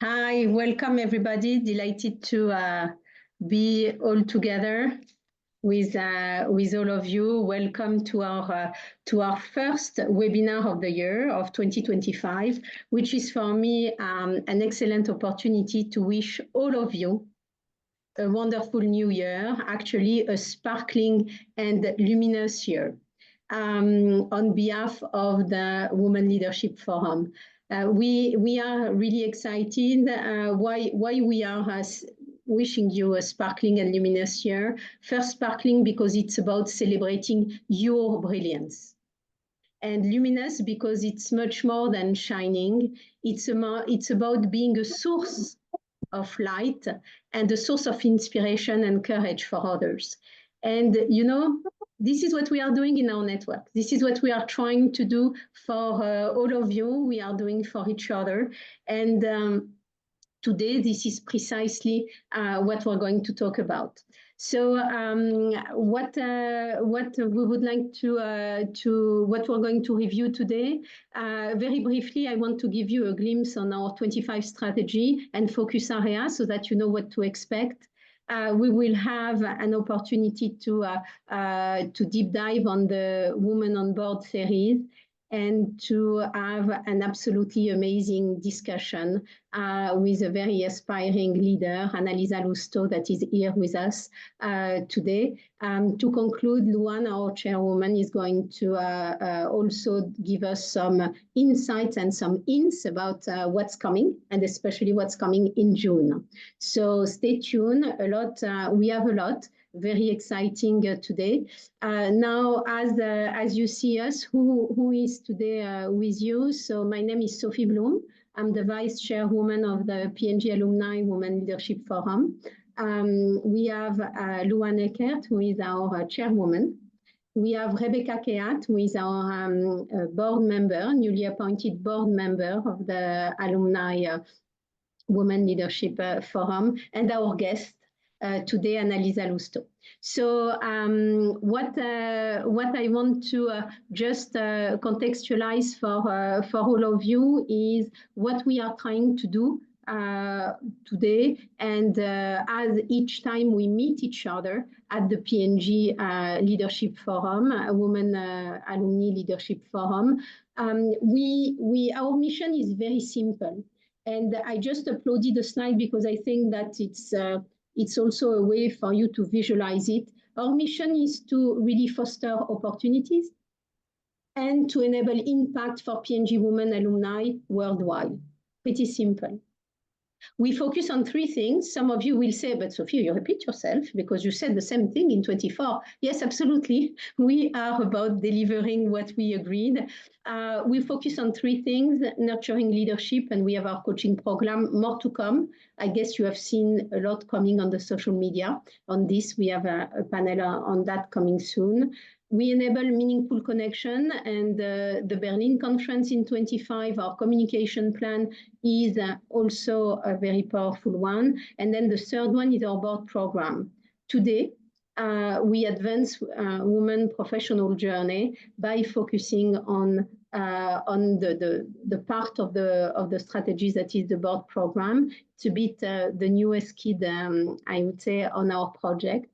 Hi, welcome everybody. Delighted to be all together with all of you. Welcome to our first webinar of the year of 2025, which is for me an excellent opportunity to wish all of you a wonderful new year, actually a sparkling and luminous year. On behalf of the Women Leadership Forum. We are really excited why we are wishing you a sparkling and luminous year. First, sparkling because it's about celebrating your brilliance. And luminous because it's much more than shining. It's about being a source of light and a source of inspiration and courage for others. And, you know, this is what we are doing in our network. This is what we are trying to do for all of you. We are doing for each other. And today, this is precisely what we're going to talk about. So what we would like what we're going to review today, very briefly, I want to give you a glimpse on our 25 strategy and focus area so that you know what to expect. We will have an opportunity to deep dive on the Women on Board series and to have an absolutely amazing discussion with a very aspiring leader, Annalisa Loustau, that is here with us today. To conclude, Luan, our chairwoman, is going to also give us some insights and some hints about what's coming, and especially what's coming in June. So stay tuned. We have a lot. Very exciting today. Now, as you see us, who is today with you? So my name is Sophie Bloom. I'm the vice chairwoman of the P&G Alumni Women Leadership Forum. We have Luan Eckert, who is our chairwoman. We have Rebecca Keat, who is our board member, newly appointed board member of the Alumni Women Leadership Forum, and our guest, today, Annalisa Loustau. So what I want to just contextualize for all of you is what we are trying to do today, and as each time we meet each other at the P&G Leadership Forum, Women Alumni Leadership Forum, our mission is very simple. And I just uploaded a slide because I think that it's also a way for you to visualize it. Our mission is to really foster opportunities and to enable impact for P&G women alumni worldwide. Pretty simple. We focus on three things. Some of you will say, but Sophie, you repeat yourself because you said the same thing in 24. Yes, absolutely. We are about delivering what we agreed. We focus on three things: nurturing leadership, and we have our coaching program, more to come. I guess you have seen a lot coming on the social media on this. We have a panel on that coming soon. We enable meaningful connection, and the Berlin conference in 25, our communication plan is also a very powerful one. And then the third one is our board program. Today, we advance women professional journey by focusing on the part of the strategies that is the board program. It's a bit the newest kid, I would say, on our project.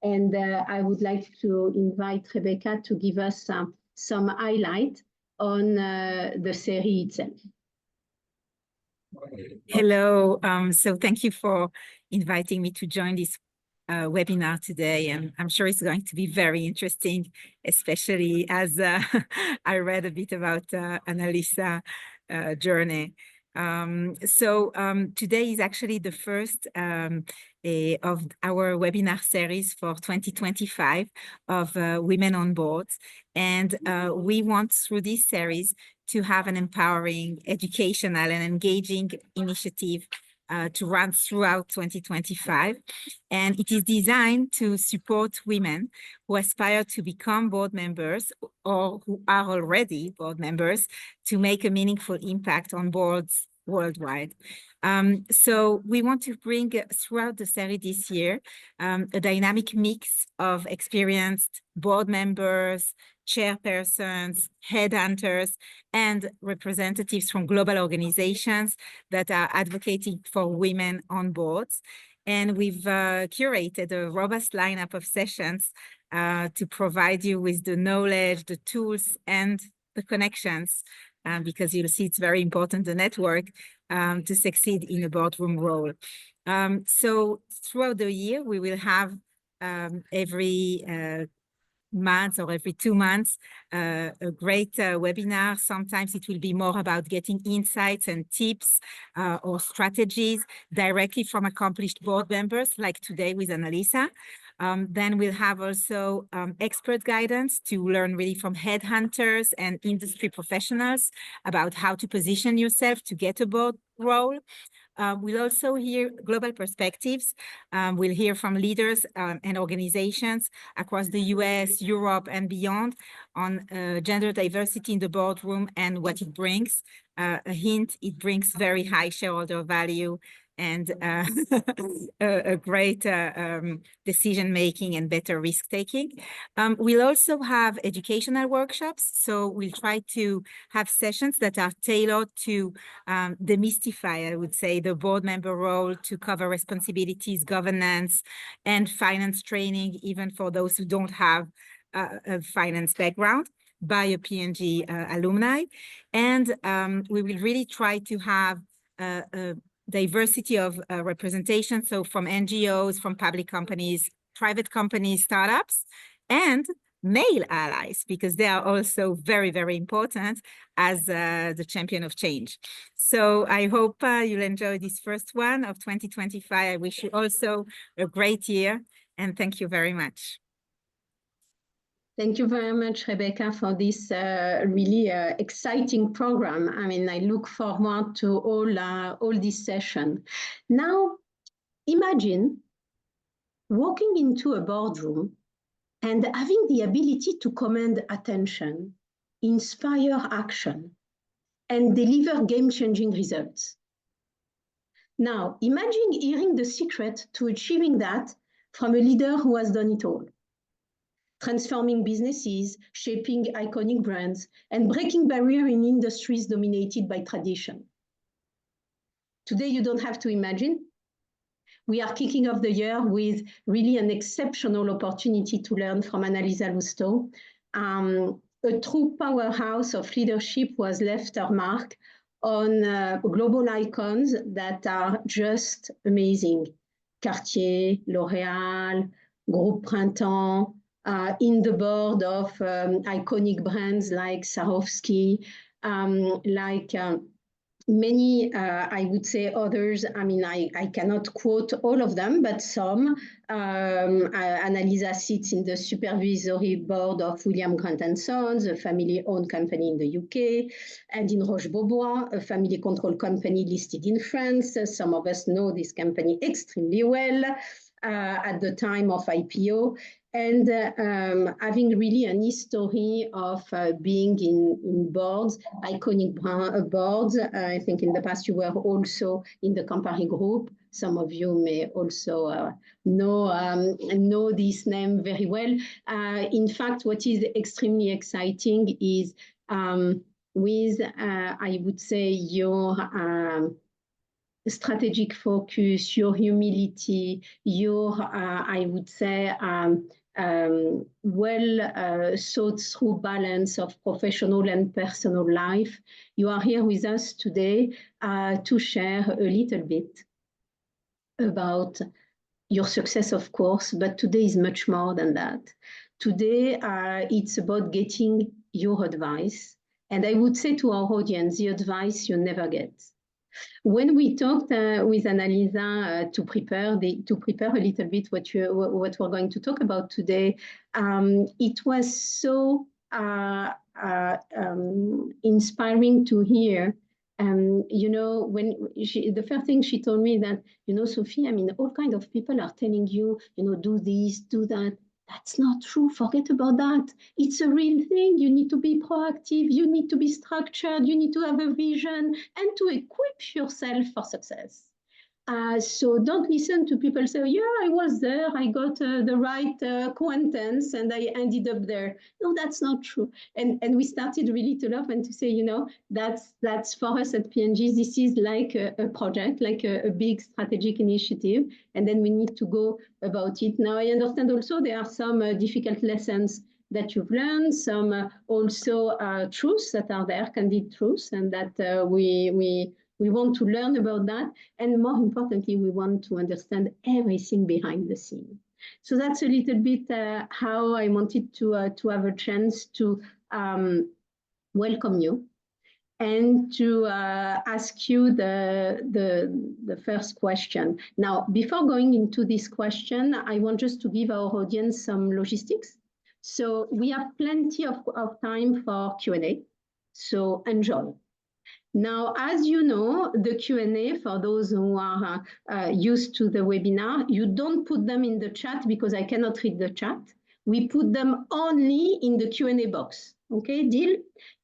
And I would like to invite Rebecca to give us some highlight on the series itself. Hello. So thank you for inviting me to join this webinar today. And I'm sure it's going to be very interesting, especially as I read a bit about Annalisa's journey. Today is actually the first of our webinar series for 2025 of Women on Board. And we want, through this series, to have an empowering, educational, and engaging initiative to run throughout 2025. And it is designed to support women who aspire to become board members or who are already board members to make a meaningful impact on boards worldwide. So we want to bring throughout the series this year a dynamic mix of experienced board members, chairpersons, headhunters, and representatives from global organizations that are advocating for women on boards. And we've curated a robust lineup of sessions to provide you with the knowledge, the tools, and the connections, because you'll see it's very important, the network, to succeed in a boardroom role. So throughout the year, we will have every month or every 2 months, a great webinar. Sometimes it will be more about getting insights and tips or strategies directly from accomplished board members, like today with Annalisa. Then we'll have also expert guidance to learn really from headhunters and industry professionals about how to position yourself to get a board role. We'll also hear global perspectives. We'll hear from leaders and organizations across the US, Europe, and beyond on gender diversity in the boardroom and what it brings. A hint, it brings very high shareholder value and a great decision-making and better risk-taking. We'll also have educational workshops. So we'll try to have sessions that are tailored to demystify, I would say, the board member role, to cover responsibilities, governance, and finance training, even for those who don't have a finance background, by a P&G alumni. And we will really try to have a diversity of representation, so from NGOs, from public companies, private companies, startups, and male allies, because they are also very, very important as the champion of change. So I hope you'll enjoy this first one of 2025. I wish you also a great year, and thank you very much. Thank you very much, Rebecca, for this really exciting program. I mean, I look forward to all this session. Now, imagine walking into a boardroom and having the ability to command attention, inspire action, and deliver game-changing results. Now, imagine hearing the secret to achieving that from a leader who has done it all. Transforming businesses, shaping iconic brands, and breaking barriers in industries dominated by tradition. Today, you don't have to imagine. We are kicking off the year with really an exceptional opportunity to learn from Annalisa Loustau. A true powerhouse of leadership who has left her mark on global icons that are just amazing. Cartier, L'Oréal, Groupe Printemps, in the board of iconic brands like Swarovski, like many, I would say others. I mean, I cannot quote all of them, but some. Annalisa sits in the supervisory board of William Grant & Sons, a family-owned company in the UK, and in Roche Bobois, a family-controlled company listed in France. Some of us know this company extremely well at the time of IPO. And having really an history of being in boards, iconic boards. I think in the past you were also in the Campari Group. Some of you may also know this name very well. In fact, what is extremely exciting is with, I would say, your strategic focus, your humility, your, I would say, well thought through balance of professional and personal life. You are here with us today to share a little bit about your success, of course, but today is much more than that. Today, it's about getting your advice. And I would say to our audience, the advice you never get. When we talked with Annalisa to prepare a little bit what we're going to talk about today, it was so inspiring to hear. You know, when the first thing she told me that, you know, Sophie, I mean, all kinds of people are telling you, you know, do this, do that. That's not true. Forget about that. It's a real thing. You need to be proactive. You need to be structured. You need to have a vision and to equip yourself for success. So don't listen to people say, yeah, I was there, I got the right acquaintance and I ended up there. No, that's not true. And we started really to laugh and to say, you know, that's for us at P&G, this is like a project, like a big strategic initiative, and then we need to go about it. Now, I understand also there are some difficult lessons that you've learned, some also truths that are there, candid truths, and that we want to learn about that. And more importantly, we want to understand everything behind the scene. So that's a little bit how I wanted to have a chance to welcome you and to ask you the first question. Now, before going into this question, I want just to give our audience some logistics. So we have plenty of time for Q&A, so enjoy. Now, as you know, the Q&A, for those who are used to the webinar, you don't put them in the chat because I cannot read the chat. We put them only in the Q&A box. Okay, deal?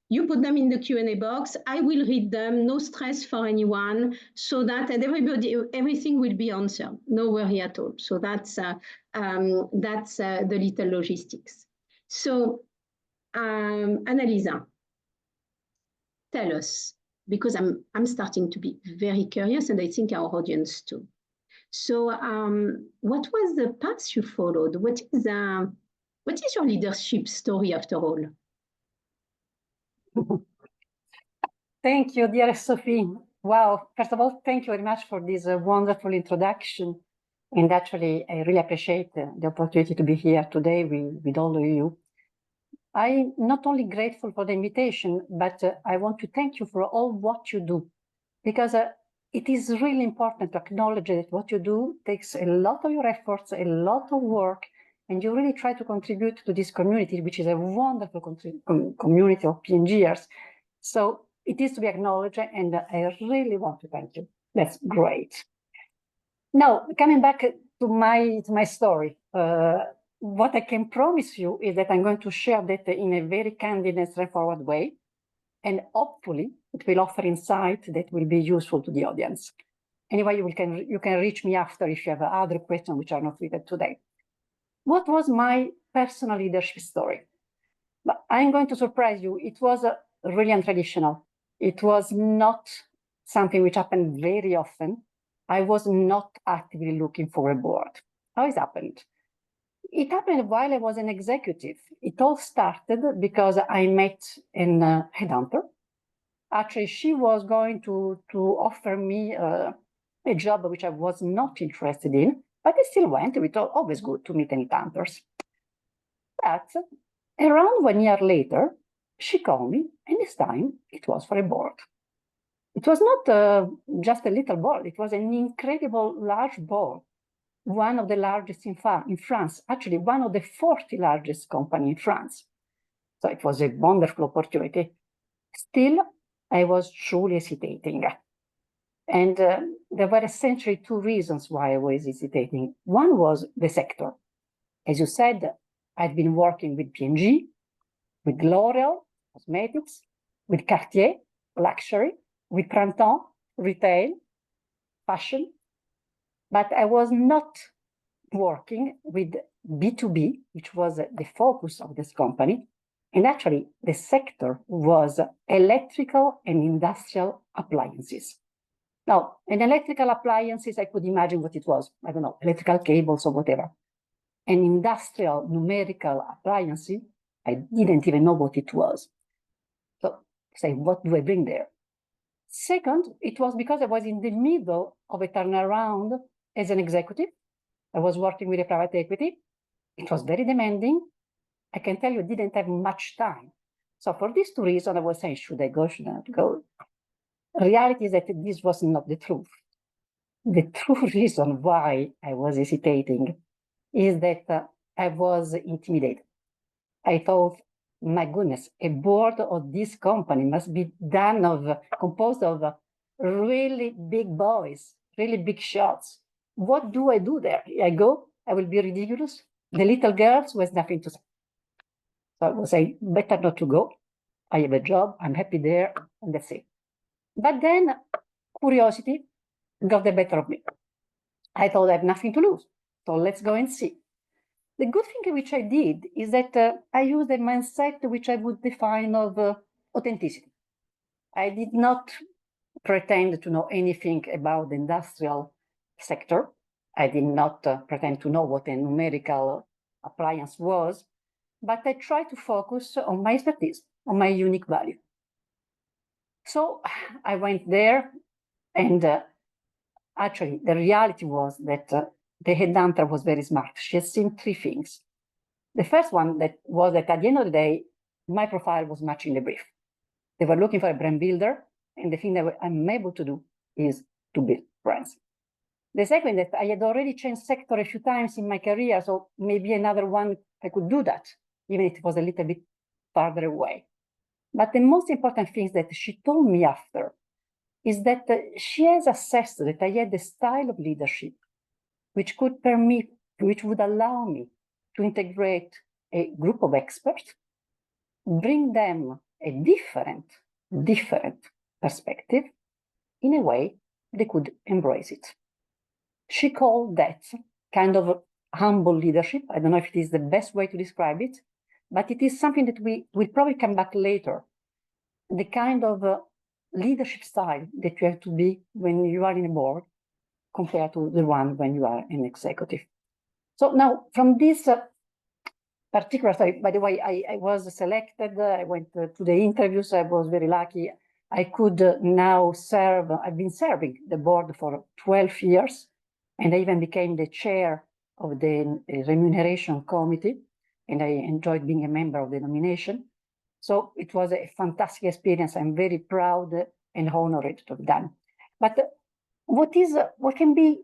You put them in the Q&A box. I will read them, no stress for anyone, so that everything will be answered. No worry at all. So that's the little logistics. So, Annalisa, tell us, because I'm starting to be very curious, and I think our audience too. So, what was the path you followed? What is your leadership story after all? Thank you, dear Sophie. Wow, first of all, thank you very much for this wonderful introduction. And actually, I really appreciate the opportunity to be here today with all of you. I'm not only grateful for the invitation, but I want to thank you for all what you do, because it is really important to acknowledge that what you do takes a lot of your efforts, a lot of work, and you really try to contribute to this community, which is a wonderful community of P&Gers. So it is to be acknowledged, and I really want to thank you. That's great. Now, coming back to my story, what I can promise you is that I'm going to share that in a very candid and straightforward way, and hopefully it will offer insight that will be useful to the audience. Anyway, you can reach me after if you have other questions which are not related today. What was my personal leadership story? But I'm going to surprise you. It was really untraditional. It was not something which happened very often. I was not actively looking for a board. How it happened? It happened while I was an executive. It all started because I met a headhunter. Actually, she was going to offer me a job which I was not interested in, but I still went. It was always good to meet any headhunters. But around 1 year later, she called me, and this time it was for a board. It was not just a little board. It was an incredible large board, one of the largest in France, actually one of the 40 largest companies in France. So it was a wonderful opportunity. Still, I was truly hesitating. And there were essentially two reasons why I was hesitating. One was the sector. As you said, I'd been working with P&G, with L'Oréal, cosmetics, with Cartier, luxury, with Printemps, retail, fashion. But I was not working with B2B, which was the focus of this company. And actually, the sector was electrical and industrial appliances. Now, in electrical appliances, I could imagine what it was. I don't know, electrical cables or whatever. An industrial numerical appliance, I didn't even know what it was. So, say, what do I bring there? Second, it was because I was in the middle of a turnaround as an executive. I was working with a private equity. It was very demanding. I can tell you, I didn't have much time. So for these two reasons, I was saying, should I go, should I not go? Reality is that this was not the truth. The true reason why I was hesitating is that I was intimidated. I thought, my goodness, a board of this company must be composed of really big boys, really big shots. What do I do there? I go, I will be ridiculous. The little girls who has nothing to say. So I would say, better not to go. I have a job, I'm happy there, and that's it. But then curiosity got the better of me. I thought I have nothing to lose, so let's go and see. The good thing which I did is that I used a mindset which I would define of authenticity. I did not pretend to know anything about the industrial sector. I did not pretend to know what a numerical appliance was, but I tried to focus on my expertise, on my unique value. So I went there, and actually the reality was that the headhunter was very smart. She had seen three things. The first one was that at the end of the day, my profile was matching the brief. They were looking for a brand builder, and the thing that I'm able to do is to build brands. The second, that I had already changed sector a few times in my career, so maybe another one I could do that, even if it was a little bit farther away. But the most important thing that she told me after is that she has assessed that I had the style of leadership which would allow me to integrate a group of experts, bring them a different perspective in a way they could embrace it. She called that kind of humble leadership. I don't know if it is the best way to describe it, but it is something that we will probably come back later. The kind of leadership style that you have to be when you are in a board compared to the one when you are an executive. So now from this particular story, by the way, I was selected, I went to the interviews, I was very lucky. I could now serve, I've been serving the board for 12 years, and I even became the chair of the remuneration committee, and I enjoyed being a member of the nomination. So it was a fantastic experience. I'm very proud and honored to have done. But what can be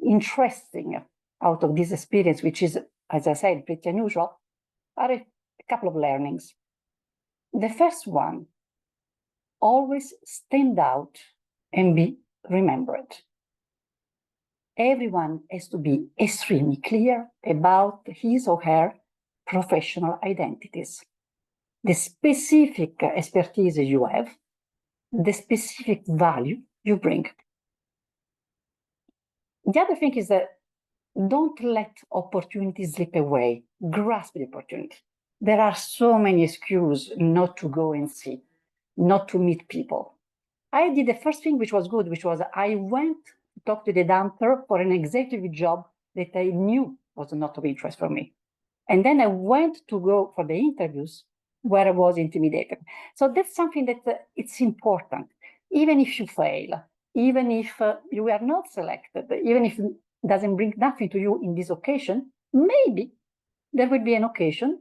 interesting out of this experience, which is, as I said, pretty unusual, are a couple of learnings. The first one, always stand out and be remembered. Everyone has to be extremely clear about his or her professional identities, the specific expertise you have, the specific value you bring. The other thing is that don't let opportunities slip away. Grasp the opportunity. There are so many excuses not to go and see, not to meet people. I did the first thing which was good, which was I went to talk to the headhunter for an executive job that I knew was not of interest for me. And then I went to go for the interviews where I was intimidated. So that's something that it's important. Even if you fail, even if you are not selected, even if it doesn't bring nothing to you in this occasion, maybe there will be an occasion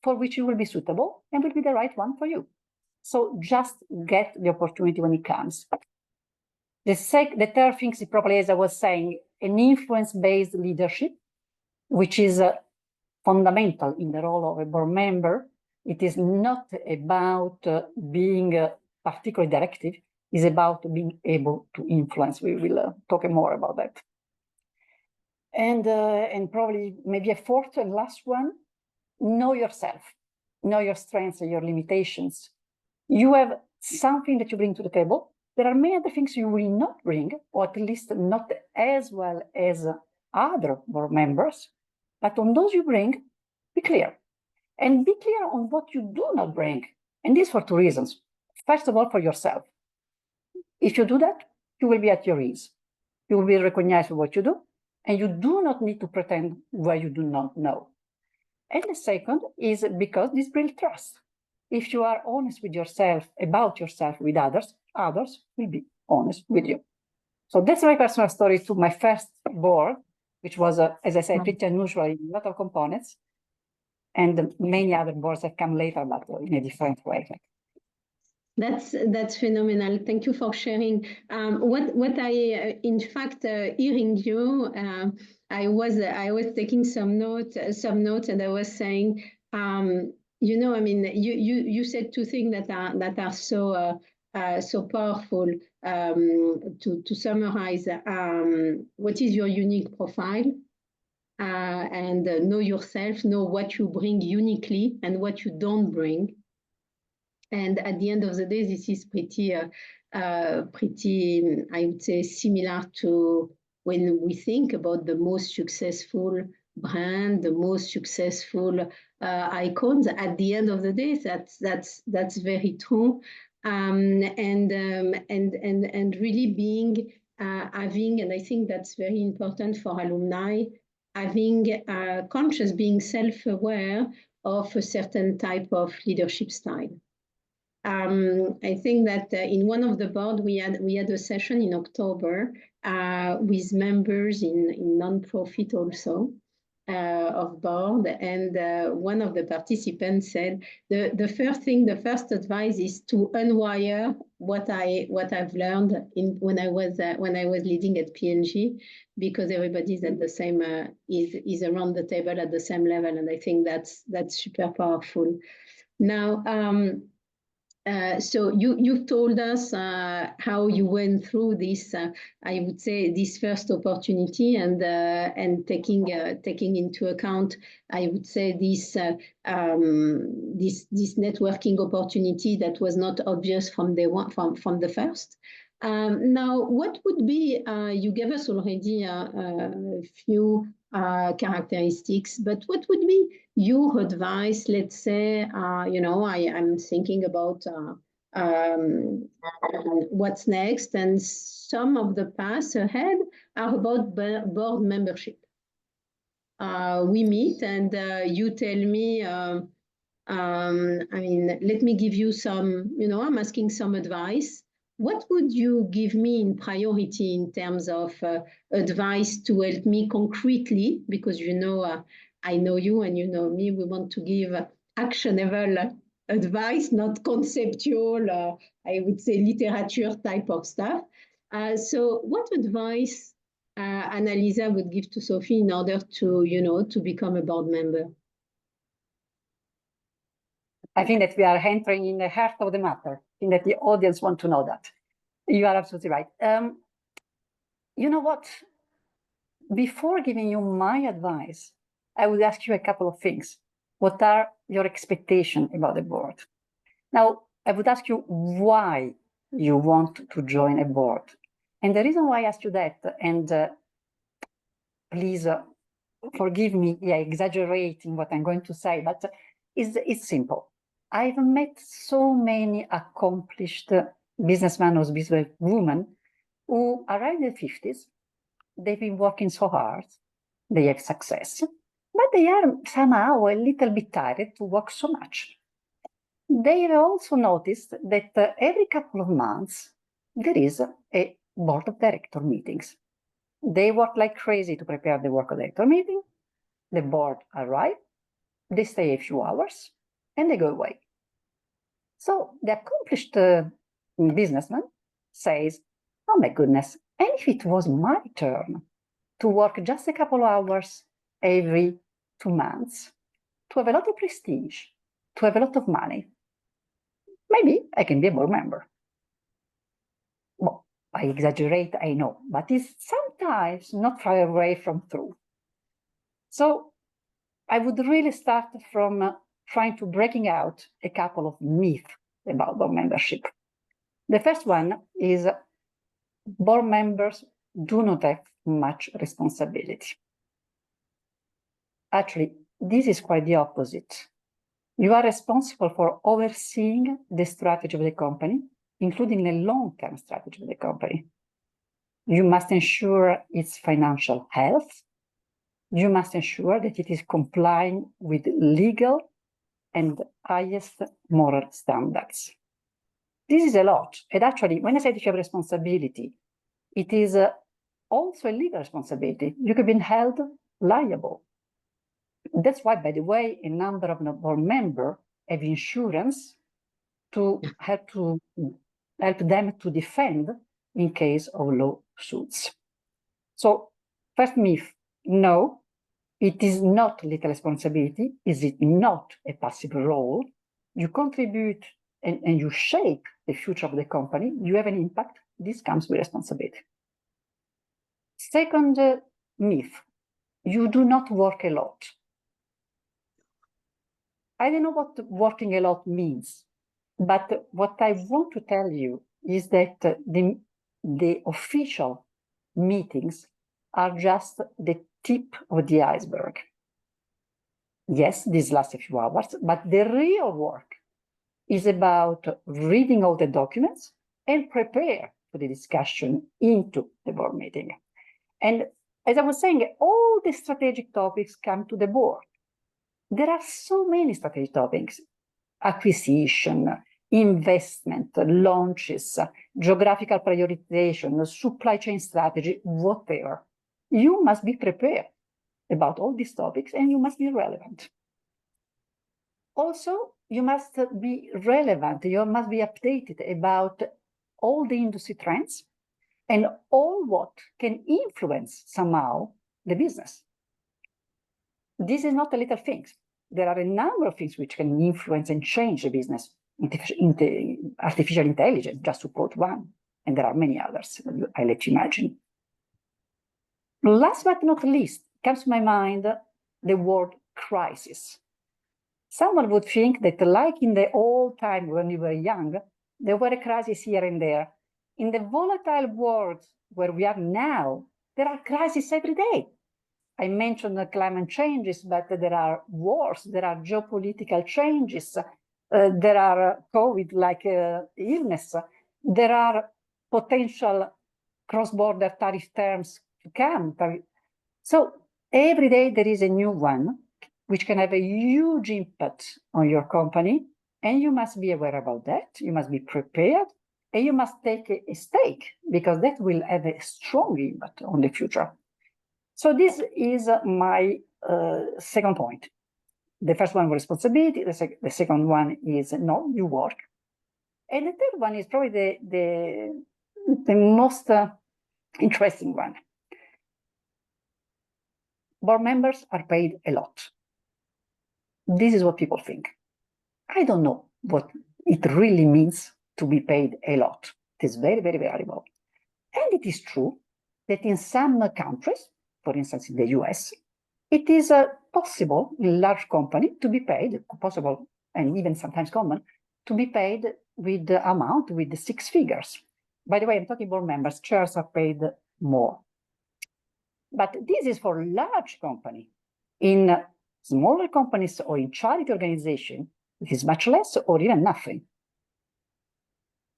for which you will be suitable and will be the right one for you. So just get the opportunity when it comes. The third thing is probably, as I was saying, an influence-based leadership, which is fundamental in the role of a board member. It is not about being particularly directive. It's about being able to influence. We will talk more about that. And probably maybe a fourth and last one, know yourself. Know your strengths and your limitations. You have something that you bring to the table. There are many other things you will not bring, or at least not as well as other board members. But on those you bring, be clear. And be clear on what you do not bring. And this for two reasons. First of all, for yourself. If you do that, you will be at your ease. You will be recognized for what you do, and you do not need to pretend where you do not know. And the second is because this builds trust. If you are honest with yourself, about yourself with others, others will be honest with you. So that's my personal story to my first board, which was, as I said, pretty unusual in a lot of components. And many other boards have come later, but in a different way. That's phenomenal. Thank you for sharing. What I, in fact, hearing you, I was taking some notes, and I was saying, you know, I mean, you said two things that are so powerful. To summarize, what is your unique profile? And know yourself, know what you bring uniquely and what you don't bring. And at the end of the day, this is pretty pretty, I would say, similar to when we think about the most successful brand, the most successful icons. At the end of the day, that's very true. And really being having, and I think that's very important for alumni, having conscious, being self-aware of a certain type of leadership style. I think that in one of the board we had a session in October with members in non-profit also of board, and one of the participants said the first advice is to unwire what I've learned when I was leading at P&G, because everybody's at the same is around the table at the same level, and I think that's super powerful. Now. So you've told us how you went through this, I would say, this first opportunity, and taking into account, I would say, this networking opportunity that was not obvious from the first. Now, what would be? You gave us already a few characteristics, but what would be your advice? Let's say, I'm thinking about what's next, and some of the paths ahead are about board membership. We meet, and you tell me. Let me give you some. I'm asking some advice. What would you give me in priority in terms of advice to help me concretely? Because I know you and you know me. We want to give actionable advice, not conceptual, I would say literature type of stuff. So what advice Annalisa would give to Sophie in order to become a board member? I think that we are entering in the heart of the matter. I think that the audience want to know that. You are absolutely right. You know what? Before giving you my advice, I would ask you a couple of things. What are your expectations about the board? Now, I would ask you why you want to join a board. And the reason why I ask you that, and please forgive me exaggerating what I'm going to say, but it's simple. I've met so many accomplished businessmen or businesswomen who arrived in their 50s. They've been working so hard, they have success, but they are somehow a little bit tired to work so much. They have also noticed that every couple of months, there is a board of director meetings. They work like crazy to prepare the work of director meeting. The board arrive, they stay a few hours, and they go away. So the accomplished businessman says, oh my goodness, and if it was my turn to work just a couple of hours every 2 months, to have a lot of prestige, to have a lot of money, maybe I can be a board member. Well, I exaggerate, I know, but it's sometimes not far away from true. So I would really start from trying to breaking out a couple of myths about board membership. The first one is board members do not have much responsibility. Actually, this is quite the opposite. You are responsible for overseeing the strategy of the company, including the long-term strategy of the company. You must ensure its financial health. You must ensure that it is complying with legal and highest moral standards. This is a lot. And actually, when I say that you have responsibility, it is also a legal responsibility. You could be held liable. That's why, by the way, a number of board members have insurance to help them to defend in case of lawsuits. So, first myth, no, it is not legal responsibility. Is it not a passive role? You contribute and you shape the future of the company. You have an impact. This comes with responsibility. Second myth, you do not work a lot. I don't know what working a lot means, but what I want to tell you is that the official meetings are just the tip of the iceberg. Yes, this lasts a few hours, but the real work is about reading all the documents and prepare for the discussion into the board meeting. And as I was saying, all the strategic topics come to the board. There are so many strategic topics: acquisition, investment, launches, geographical prioritization, supply chain strategy, whatever. You must be prepared about all these topics and you must be relevant. Also, you must be relevant, you must be updated about all the industry trends and all what can influence somehow the business. This is not a little thing. There are a number of things which can influence and change the business. Artificial intelligence, just to quote one, and there are many others, I let you imagine. Last but not least, comes to my mind the word crisis. Someone would think that, like in the old time when we were young, there were a crisis here and there. In the volatile world where we are now, there are crises every day. I mentioned the climate changes, but there are wars, there are geopolitical changes, there are COVID-like illness, there are potential cross-border tariff terms to come. So every day there is a new one, which can have a huge impact on your company, and you must be aware about that. You must be prepared, and you must take a stake, because that will have a strong impact on the future. So this is my second point. The first one was responsibility. The second one is new work. And the third one is probably the most interesting one. Board members are paid a lot. This is what people think. I don't know what it really means to be paid a lot. It is very, very valuable. And it is true that in some countries, for instance, in the US, it is possible in large company to be paid, possible and even sometimes common, to be paid with the amount, with the 6 figures. By the way, I'm talking board members, chairs are paid more. But this is for large company. In smaller companies or in charity organization, it is much less or even nothing.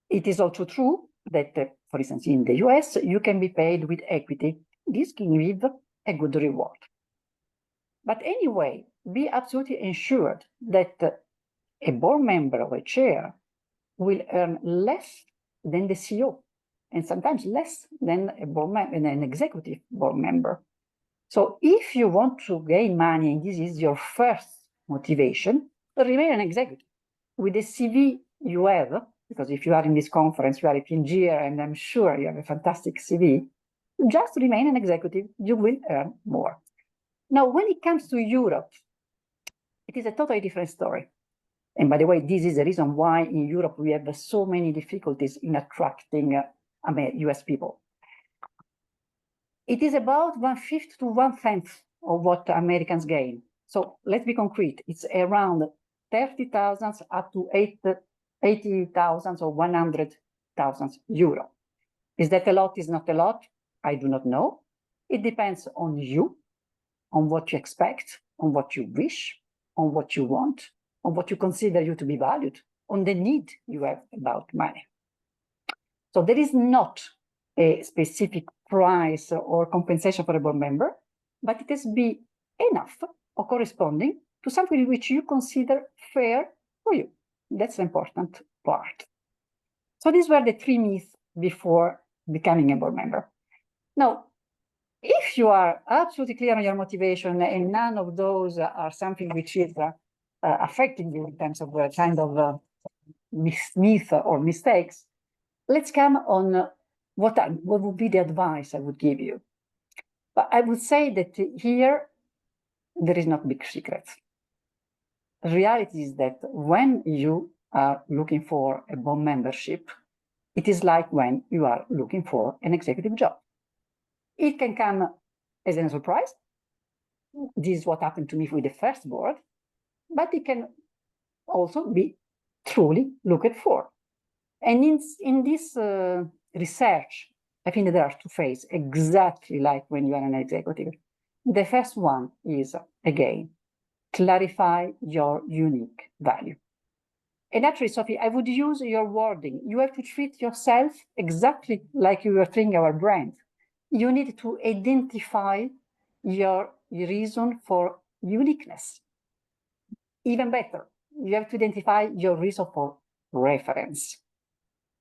It is also true that, for instance, in the US, you can be paid with equity. This can give a good reward. But anyway, be absolutely ensured that a board member or a chair will earn less than the CEO, and sometimes less than an executive board member. So if you want to gain money, and this is your first motivation, remain an executive. With the CV you have, because if you are in this conference, you are a engineer, and I'm sure you have a fantastic CV, just remain an executive, you will earn more. Now, when it comes to Europe, it is a totally different story. And by the way, this is the reason why in Europe we have so many difficulties in attracting US people. It is about 1/5 to 1/10 of what Americans gain. So let's be concrete. It's around 30,000 up to 80,000 or 100,000 euro. Is that a lot? Is not a lot? I do not know. It depends on you, on what you expect, on what you wish, on what you want, on what you consider you to be valued, on the need you have about money. So there is not a specific price or compensation for a board member, but it has to be enough or corresponding to something which you consider fair for you. That's the important part. So these were the 3 myths before becoming a board member. Now, if you are absolutely clear on your motivation and none of those are something which is affecting you in terms of kind of myth or mistakes, let's come on what would be the advice I would give you. But I would say that here, there is not big secrets. The reality is that when you are looking for a board membership, it is like when you are looking for an executive job. It can come as a surprise. This is what happened to me with the first board, but it can also be truly looked for. And in this research, I think that there are two phases, exactly like when you are an executive. The first one is, again, clarify your unique value. And actually, Sophie, I would use your wording. You have to treat yourself exactly like you were treating our brand. You need to identify your reason for uniqueness. Even better, you have to identify your reason for reference.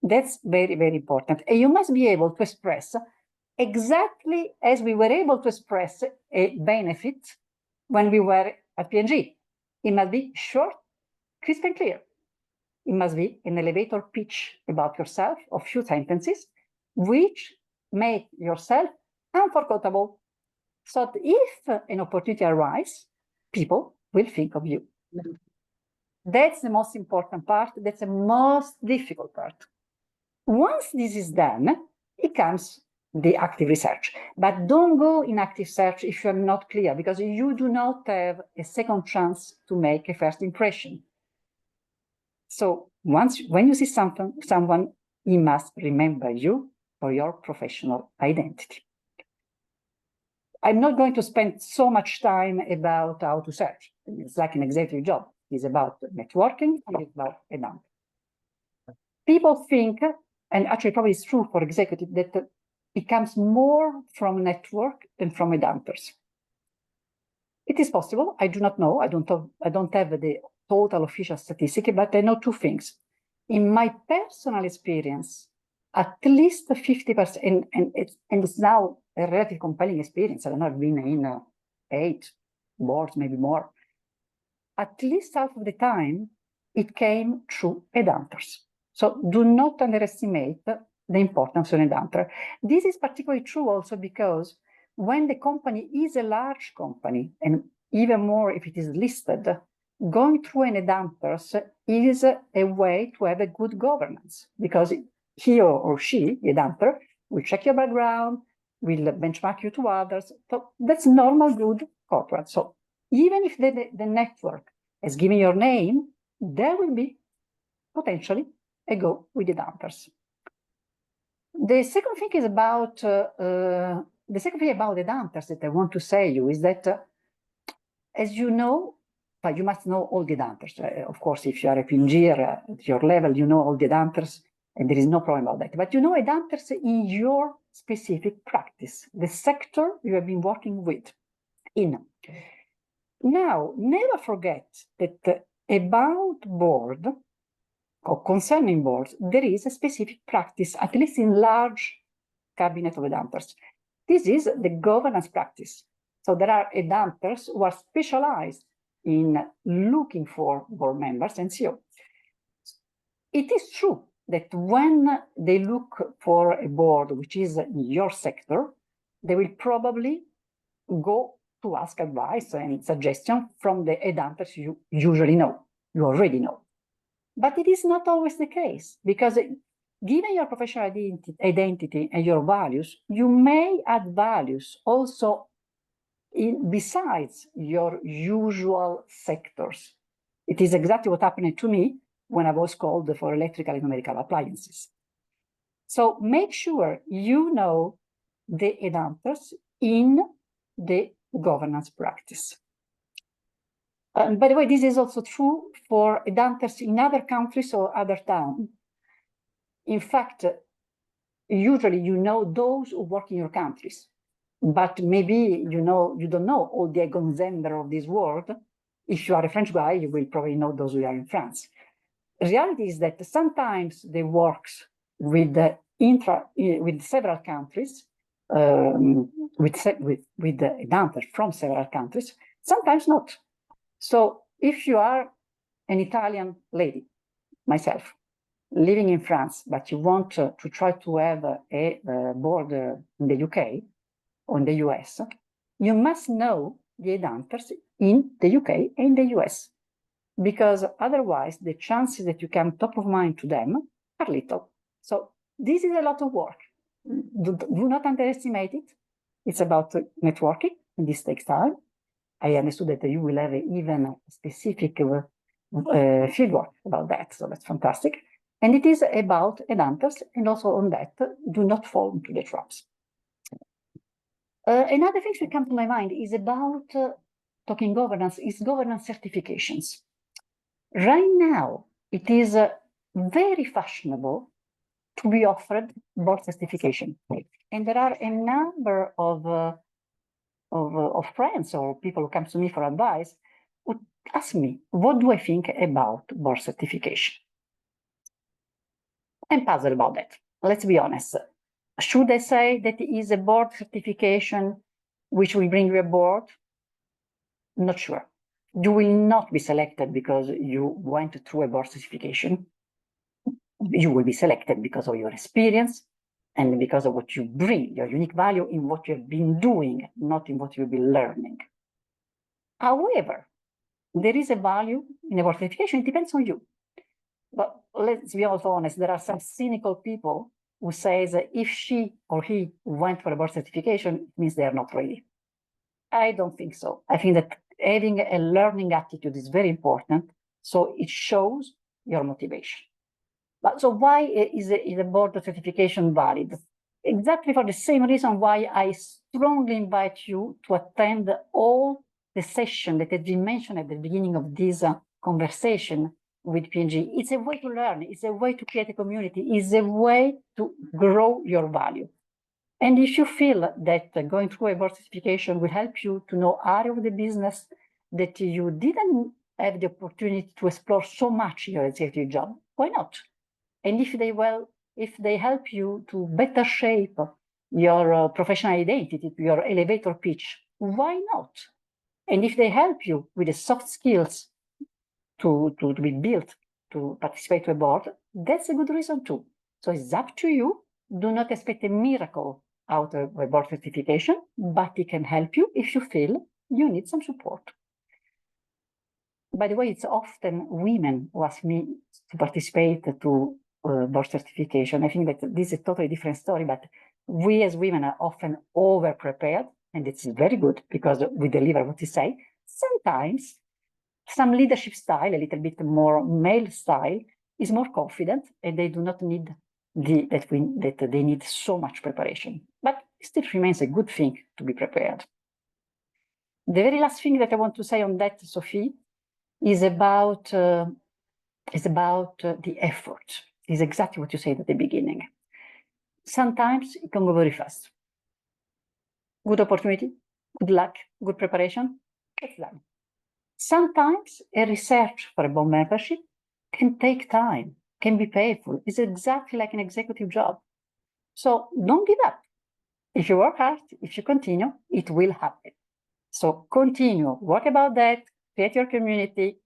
That's very, very important. And you must be able to express exactly as we were able to express a benefit when we were at P&G. It must be short, crisp and clear. It must be an elevator pitch about yourself of few sentences, which make yourself unforgettable. So that if an opportunity arises, people will think of you. That's the most important part. That's the most difficult part. Once this is done, it comes the active research. But don't go in active search if you're not clear, because you do not have a second chance to make a first impression. So when you see someone, he must remember you for your professional identity. I'm not going to spend so much time about how to search. It's like an executive job. It's about networking, it's about a number. People think, and actually probably it's true for executive, that it comes more from network than from headhunters. It is possible. I do not know. I don't have the total official statistic, but I know two things. In my personal experience, at least 50%, and it's now a relatively compelling experience. I don't know, I've been in 8 boards, maybe more. At least half of the time, it came through headhunters. So do not underestimate the importance of an headhunter. This is particularly true also because when the company is a large company, and even more if it is listed, going through an headhunter is a way to have a good governance, because he or she, the headhunter, will check your background, will benchmark you to others. So that's normal, good corporate. So even if the network has given your name, there will be potentially a go with headhunters. The second thing is about the headhunters that I want to say you is that, as you know, but you must know all the headhunters. Of course, if you are a P&G at your level, you know all the headhunters, and there is no problem about that. But you know headhunters in your specific practice, the sector you have been working with in. Now, never forget that about board or concerning boards, there is a specific practice, at least in large cabinet of headhunters. This is the governance practice. So there are headhunters who are specialized in looking for board members and CEO. It is true that when they look for a board which is in your sector, they will probably go to ask advice and suggestion from the headhunters you usually know, you already know. But it is not always the case, because given your professional identity and your values, you may add values also besides your usual sectors. It is exactly what happened to me when I was called for electrical and numerical appliances. So make sure you know the headhunters in the governance practice. By the way, this is also true for headhunters in other countries or other towns. In fact, usually you know those who work in your countries, but maybe you don't know all the Egon Zehnder of this world. If you are a French guy, you will probably know those who are in France. The reality is that sometimes they work with several countries, with the headhunters from several countries, sometimes not. So if you are an Italian lady, myself, living in France, but you want to try to have a board in the UK or in the US, you must know the headhunters in the UK and the US, because otherwise the chances that you come top of mind to them are little. So this is a lot of work. Do not underestimate it. It's about networking, and this takes time. I understood that you will have even a specific fieldwork about that, so that's fantastic. And it is about headhunters, and also on that, do not fall into the traps. Another thing that comes to my mind is about talking governance, is governance certifications. Right now, it is very fashionable to be offered board certification. And there are a number of friends or people who come to me for advice who ask me, what do I think about board certification? I'm puzzled about that. Let's be honest. Should I say that it is a board certification which will bring you a board? Not sure. You will not be selected because you went through a board certification. You will be selected because of your experience and because of what you bring, your unique value in what you have been doing, not in what you've been learning. However, there is a value in a board certification. It depends on you. But let's be also honest, there are some cynical people who say that if she or he went for a board certification, it means they are not ready. I don't think so. I think that having a learning attitude is very important, so it shows your motivation. But so why is a board certification valid? Exactly for the same reason why I strongly invite you to attend all the sessions that have been mentioned at the beginning of this conversation with P&G. It's a way to learn. It's a way to create a community. It's a way to grow your value. And if you feel that going through a board certification will help you to know area of the business that you didn't have the opportunity to explore so much in your executive job, why not? And if they help you to better shape your professional identity, your elevator pitch, why not? And if they help you with the soft skills to be built to participate to a board, that's a good reason too. So it's up to you. Do not expect a miracle out of a board certification, but it can help you if you feel you need some support. By the way, it's often women who ask me to participate to board certification. I think that this is a totally different story, but we as women are often over-prepared, and it's very good because we deliver what we say. Sometimes some leadership style, a little bit more male style, is more confident, and they do not need that they need so much preparation. But it still remains a good thing to be prepared. The very last thing that I want to say on that, Sophie, is about the effort. Is exactly what you said at the beginning. Sometimes it can go very fast. Good opportunity, good luck, good preparation, it's done. Sometimes a research for a board membership can take time, can be painful. It's exactly like an executive job. So don't give up. If you work hard, if you continue, it will happen. So continue, work about that, create your community,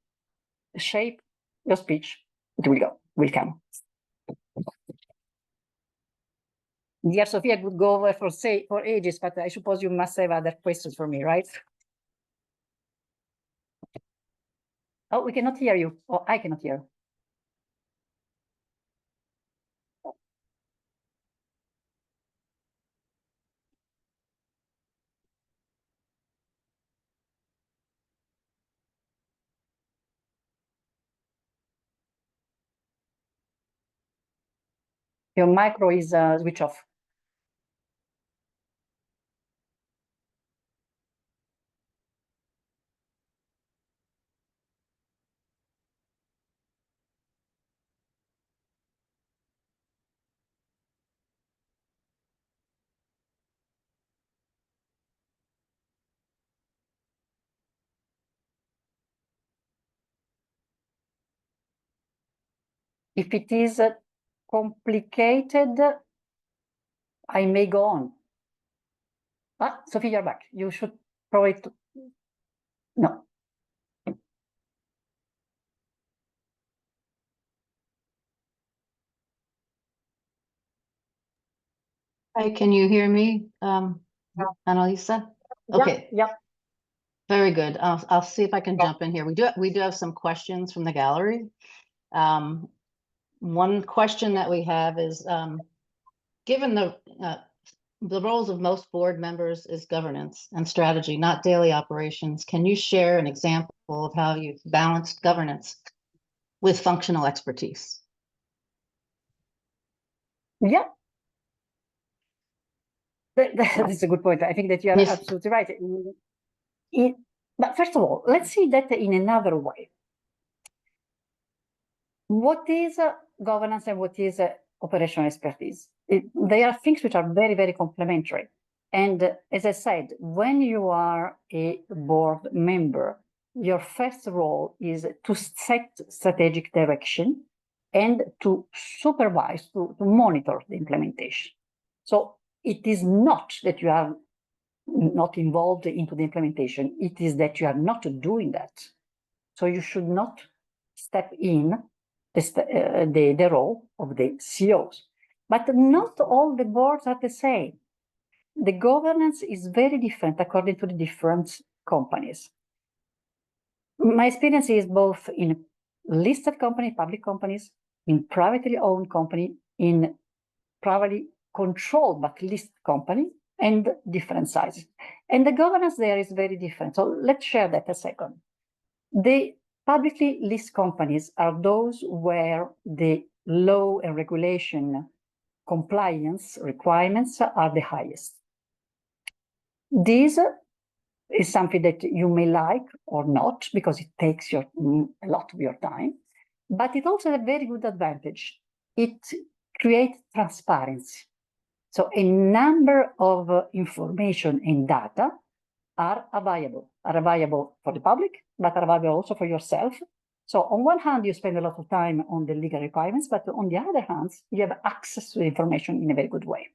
shape your speech. It will come. Dear Sophia, I could go over for ages, but I suppose you must have other questions for me, right? Oh, we cannot hear you. Oh, I cannot hear. Your micro is switch off. If it is complicated, I may go on. Ah, Sophie, you're back. You should probably. No. Hi, can you hear me, Annalisa? Okay. Yeah. Very good. I'll see if I can jump in here. We do have some questions from the gallery. One question that we have is, given the roles of most board members is governance and strategy, not daily operations, can you share an example of how you've balanced governance with functional expertise? Yeah. That's a good point. I think that you are Yes. absolutely right. But first of all, let's see that in another way. What is governance and what is operational expertise? They are things which are very, very complementary. And as I said, when you are a board member, your first role is to set strategic direction and to supervise, to monitor the implementation. So it is not that you are not involved into the implementation, it is that you are not doing that. So you should not step in the role of the CEOs. But not all the boards are the same. The governance is very different according to the different companies. My experience is both in listed company, public companies, in privately owned company, in privately controlled but listed company, and different sizes. And the governance there is very different. So let's share that a second. The publicly listed companies are those where the law and regulation compliance requirements are the highest. This is something that you may like or not, because it takes a lot of your time, but it also has a very good advantage. It creates transparency. So a number of information and data are available for the public, but are available also for yourself. So on one hand, you spend a lot of time on the legal requirements, but on the other hand, you have access to the information in a very good way.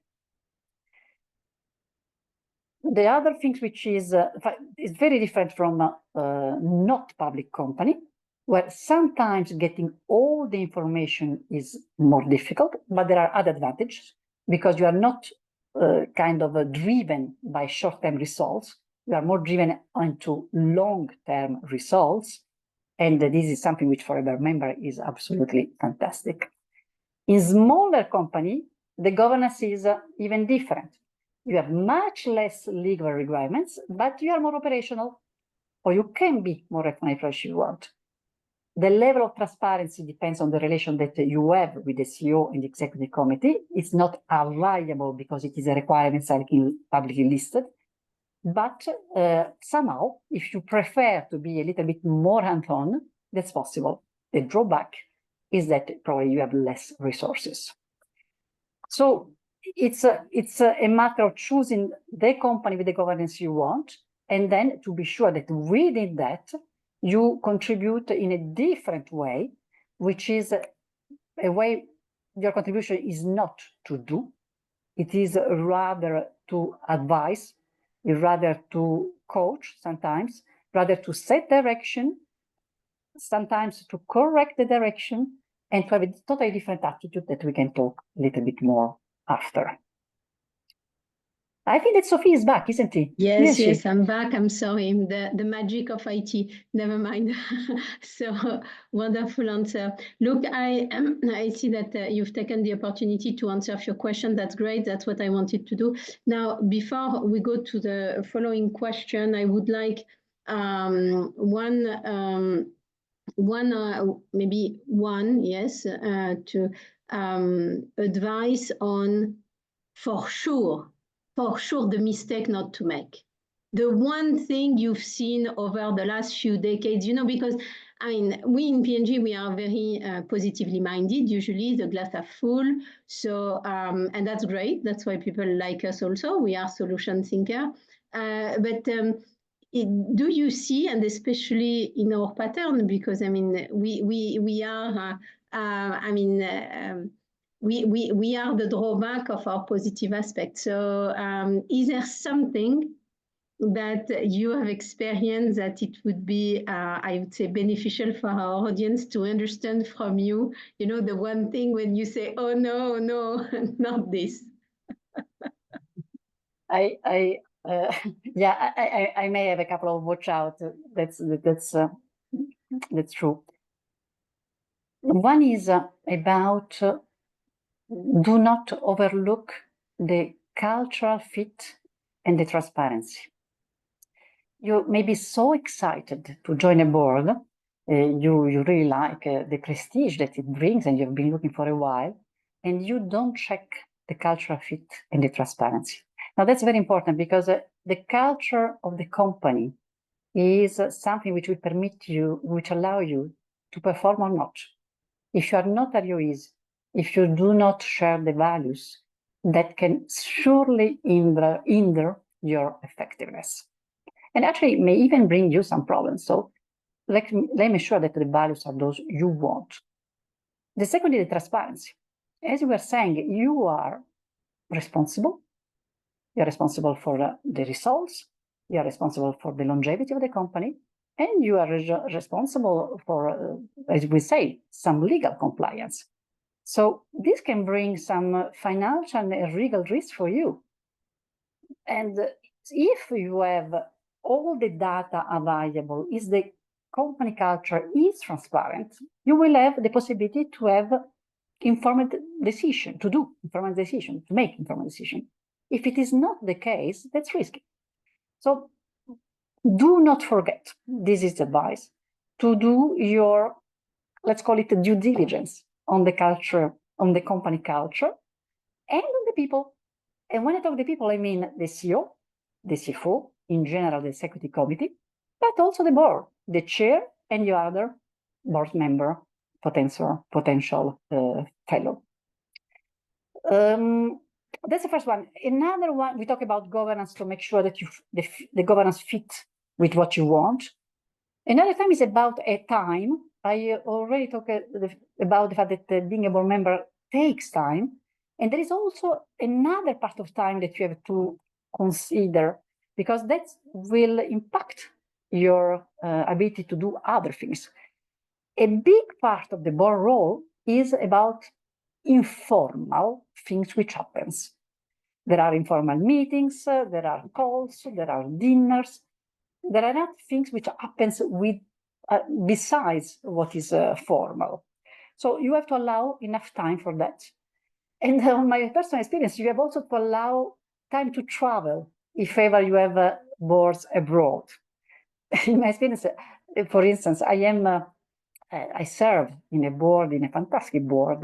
The other things which is very different from not public company, where sometimes getting all the information is more difficult, but there are other advantages because you are not kind of driven by short-term results. You are more driven into long-term results. And this is something which for a member is absolutely fantastic. In smaller company, the governance is even different. You have much less legal requirements, but you are more operational, or you can be more operational if you want. The level of transparency depends on the relation that you have with the CEO and the executive committee. It's not available because it is a requirement like in publicly listed. But somehow, if you prefer to be a little bit more hands-on, that's possible. The drawback is that probably you have less resources. So it's a matter of choosing the company with the governance you want, and then to be sure that within that, you contribute in a different way, which is a way your contribution is not to do. It is rather to advise, rather to coach sometimes, rather to set direction, sometimes to correct the direction, and to have a totally different attitude that we can talk a little bit more after. I think that Sophie is back, isn't she? Yes, I'm back. I'm sorry. The magic of IT. Never mind. So wonderful answer. Look, I see that you've taken the opportunity to answer a few questions. That's great. That's what I wanted to do. Now, before we go to the following question, I would like to advise on for sure the mistake not to make. The one thing you've seen over the last few decades, because I mean, we in P&G, we are very positively minded, usually the glass half full. So, and that's great. That's why people like us also. We are solution thinker. Do you see, and especially in our pattern, because I mean, we are, we are the drawback of our positive aspect. So is there something that you have experienced that it would be, I would say, beneficial for our audience to understand from you, the one thing when you say, oh, no, not this. I may have a couple of watch out. That's true. One is about do not overlook the cultural fit and the transparency. You may be so excited to join a board. You really like the prestige that it brings, and you've been looking for a while. and you don't check the cultural fit and the transparency. Now that's very important because the culture of the company is something which will permit you, which allow you to perform or not. If you are not at your ease, if you do not share the values, that can surely hinder your effectiveness. And actually may even bring you some problems. So let me sure that the values are those you want. The second is the transparency. As you were saying, you are responsible. You're responsible for the results. You're responsible for the longevity of the company. And you are responsible for, as we say, some legal compliance. So this can bring some financial and legal risk for you. And if you have all the data available, is the company culture is transparent, you will have the possibility to have informed decision, to make informed decision. If it is not the case, that's risky. So do not forget, this is advice, to do your, let's call it the due diligence on the culture, on the company culture, and on the people. And when I talk the people, I mean the CEO, the CFO, in general, the executive committee, but also the board, the chair, and your other board member, potential fellow. That's the first one. Another one, we talk about governance to make sure that the governance fits with what you want. Another time is about a time. I already talked about the fact that being a board member takes time. And there is also another part of time that you have to consider, because that will impact your ability to do other things. A big part of the board role is about informal things which happens. There are informal meetings, there are calls, there are dinners. There are not things which happens with besides what is formal. So you have to allow enough time for that. And on my personal experience, you have also to allow time to travel if ever you have boards abroad. In my experience, for instance, I serve in a fantastic board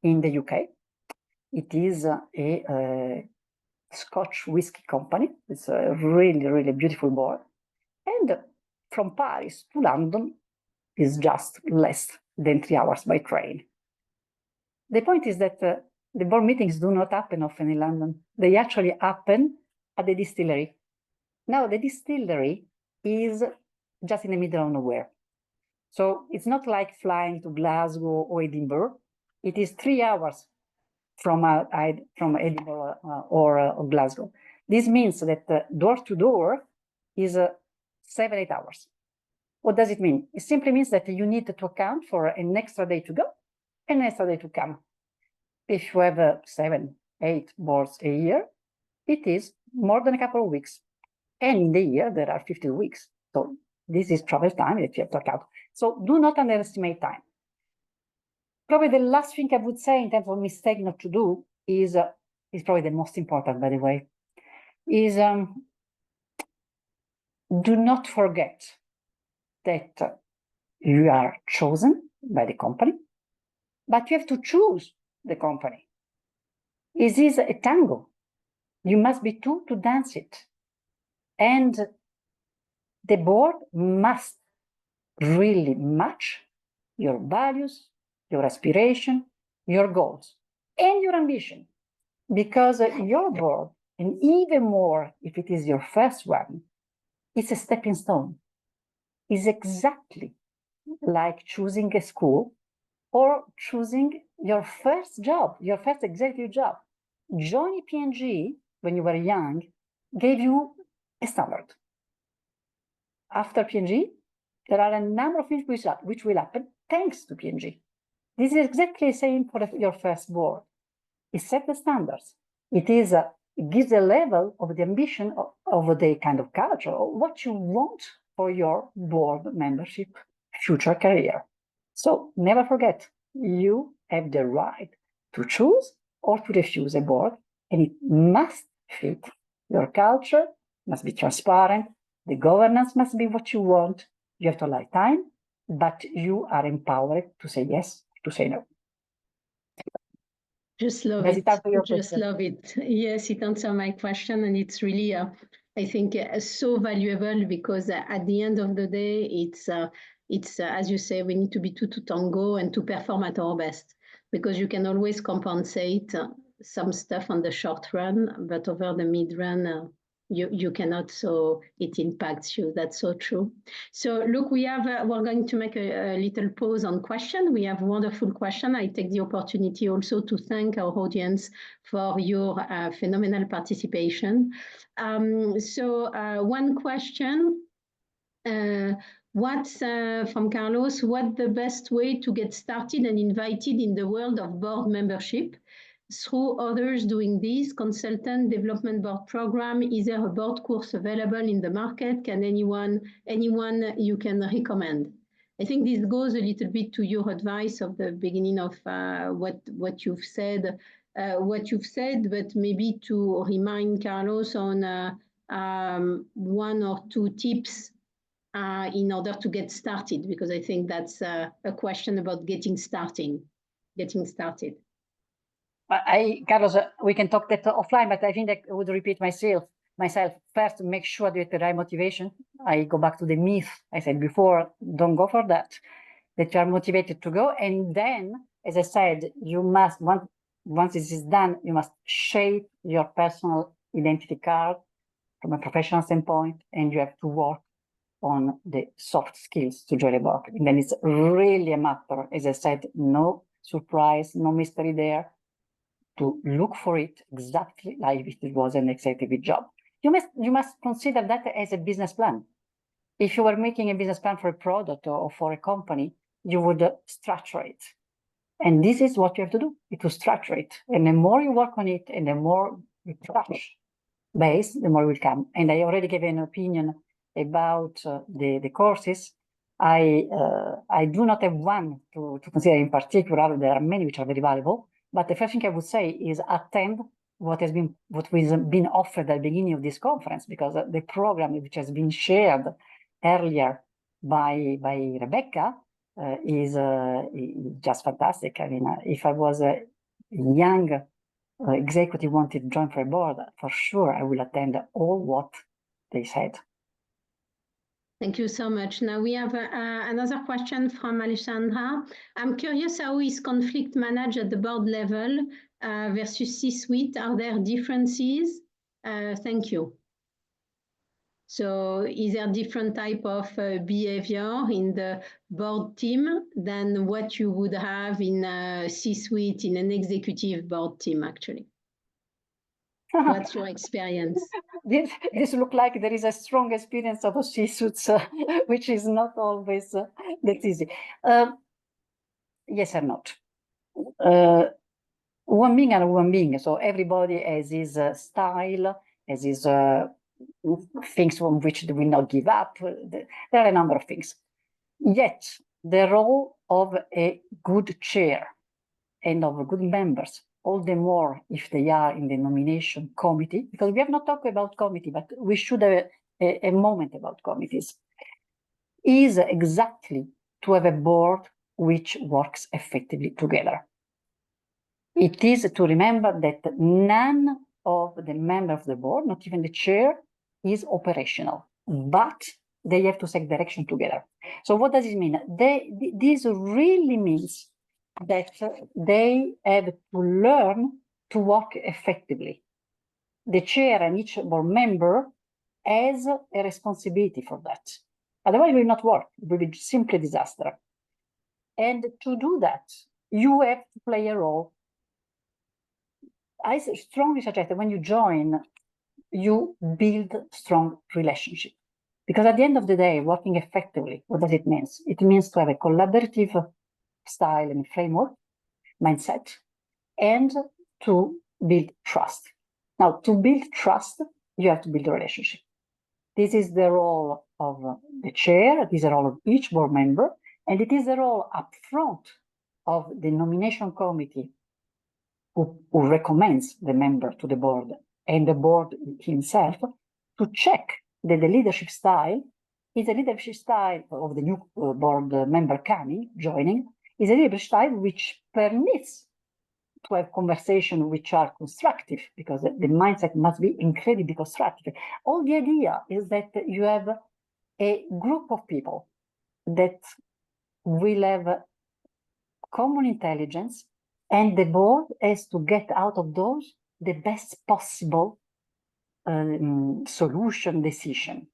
in the UK. It is a Scotch whiskey company. It's a really, really beautiful board. And from Paris to London is just less than 3 hours by train. The point is that the board meetings do not happen often in London. They actually happen at the distillery. Now, the distillery is just in the middle of nowhere. So it's not like flying to Glasgow or Edinburgh. It is 3 hours from Edinburgh or Glasgow. This means that door to door is 7-8 hours. What does it mean? It simply means that you need to account for an extra day to go and an extra day to come. If you have 7-8 boards a year, it is more than a couple of weeks. And in the year, there are 50 weeks. So this is travel time that you have to account. So do not underestimate time. Probably the last thing I would say in terms of mistake not to do is probably the most important, by the way, is do not forget that you are chosen by the company, but you have to choose the company. It is a tango. You must be two to dance it. And the board must really match your values, your aspiration, your goals, and your ambition. Because your board, and even more if it is your first one, is a stepping stone. It's exactly like choosing a school or choosing your first job, your first executive job. Joining P&G when you were young gave you a standard. After P&G, there are a number of things which will happen thanks to P&G. This is exactly the same for your first board. It sets the standards. It gives a level of the ambition of the kind of culture, or what you want for your board membership future career. So never forget, you have the right to choose or to refuse a board, and it must fit your culture, must be transparent, the governance must be what you want. You have to allow time, but you are empowered to say yes, to say no. Just love Does it. it answer your Just question? love it. Yes, it answered my question, and it's really, I think, so valuable because at the end of the day, it's as you say, we need to be two to tango and to perform at our best because you can always compensate some stuff on the short run, but over the mid run, you cannot, so it impacts you. That's so true. So look, we're going to make a little pause on question. We have wonderful question. I take the opportunity also to thank our audience for your phenomenal participation. One question, what's from Carlos, what the best way to get started and invited in the world of board membership? Through others doing this, consultant development board program, is there a board course available in the market? Can anyone you can recommend? I think this goes a little bit to your advice of the beginning of what you've said, but maybe to remind Carlos on one or two tips in order to get started, because I think that's a question about getting started. Carlos, we can talk that offline, but I think I would repeat myself. First, make sure that the right motivation. I go back to the myth I said before, don't go for that you are motivated to go. And then, as I said, you must, once this is done, you must shape your personal identity card from a professional standpoint, and you have to work on the soft skills to join a board. And then it's really a matter, as I said, no surprise, no mystery there, to look for it exactly like if it was an executive job. You must consider that as a business plan. If you were making a business plan for a product or for a company, you would structure it. And this is what you have to do, to structure it. And the more you work on it and the more you touch base, the more it will come. And I already gave an opinion about the courses. I do not have one to consider in particular. There are many which are very valuable. But the first thing I would say is attend what has been offered at the beginning of this conference, because the program which has been shared earlier by Rebecca is just fantastic. I mean, if I was a young executive wanted to join for a board, for sure I will attend all what they said. Thank you so much. Now we have another question from Alexandra. I'm curious, how is conflict managed at the board level versus C-suite? Are there differences? Thank you. So is there different type of behavior in the board team than what you would have in a C-suite, in an executive board team, actually? What's your experience? This looks like there is a strong experience of C-suits, which is not always that easy. Yes or not. One being and one being, so everybody has his style, has his things from which they will not give up. There are a number of things. Yet, the role of a good chair and of good members, all the more if they are in the nomination committee, because we have not talked about committee, but we should have a moment about committees, is exactly to have a board which works effectively together. It is to remember that none of the members of the board, not even the chair, is operational, but they have to take direction together. So what does it mean? This really means that they have to learn to work effectively. The chair and each board member has a responsibility for that. Otherwise, it will not work. It will be simply a disaster. And to do that, you have to play a role. I strongly suggest that when you join, you build strong relationship. Because at the end of the day, working effectively, what does it mean? It means to have a collaborative style and framework, mindset, and to build trust. Now, to build trust, you have to build a relationship. This is the role of the chair, it is the role of each board member, and it is the role up front of the nomination committee who recommends the member to the board and the board himself to check that the leadership style is a leadership style of the new board member joining, is a leadership style which permits to have conversations which are constructive, because the mindset must be incredibly constructive. All the idea is that you have a group of people that will have common intelligence, and the board has to get out of those the best possible solution decision.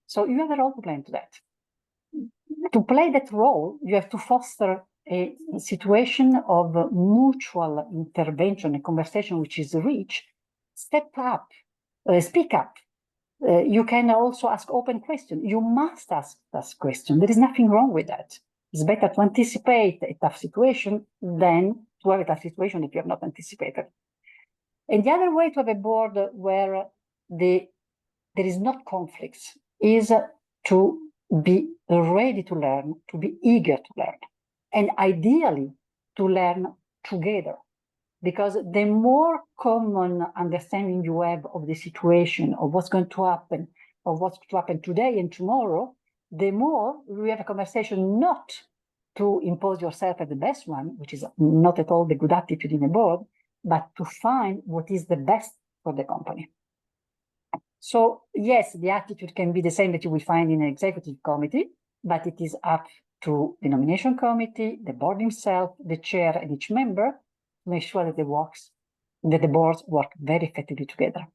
So you have a role to play into that. To play that role, you have to foster a situation of mutual intervention, a conversation which is rich. Step up, speak up. You can also ask open questions. You must ask questions. There is nothing wrong with that. It's better to anticipate a tough situation than to have a tough situation if you have not anticipated. And the other way to have a board where there is not conflicts is to be ready to learn, to be eager to learn, and ideally to learn together. Because the more common understanding you have of the situation, of what's going to happen, of what's to happen today and tomorrow, the more we have a conversation not to impose yourself as the best one, which is not at all the good attitude in a board, but to find what is the best for the company. So yes, the attitude can be the same that you will find in an executive committee, but it is up to the nomination committee, the board himself, the chair, and each member to make sure that the boards work very effectively together.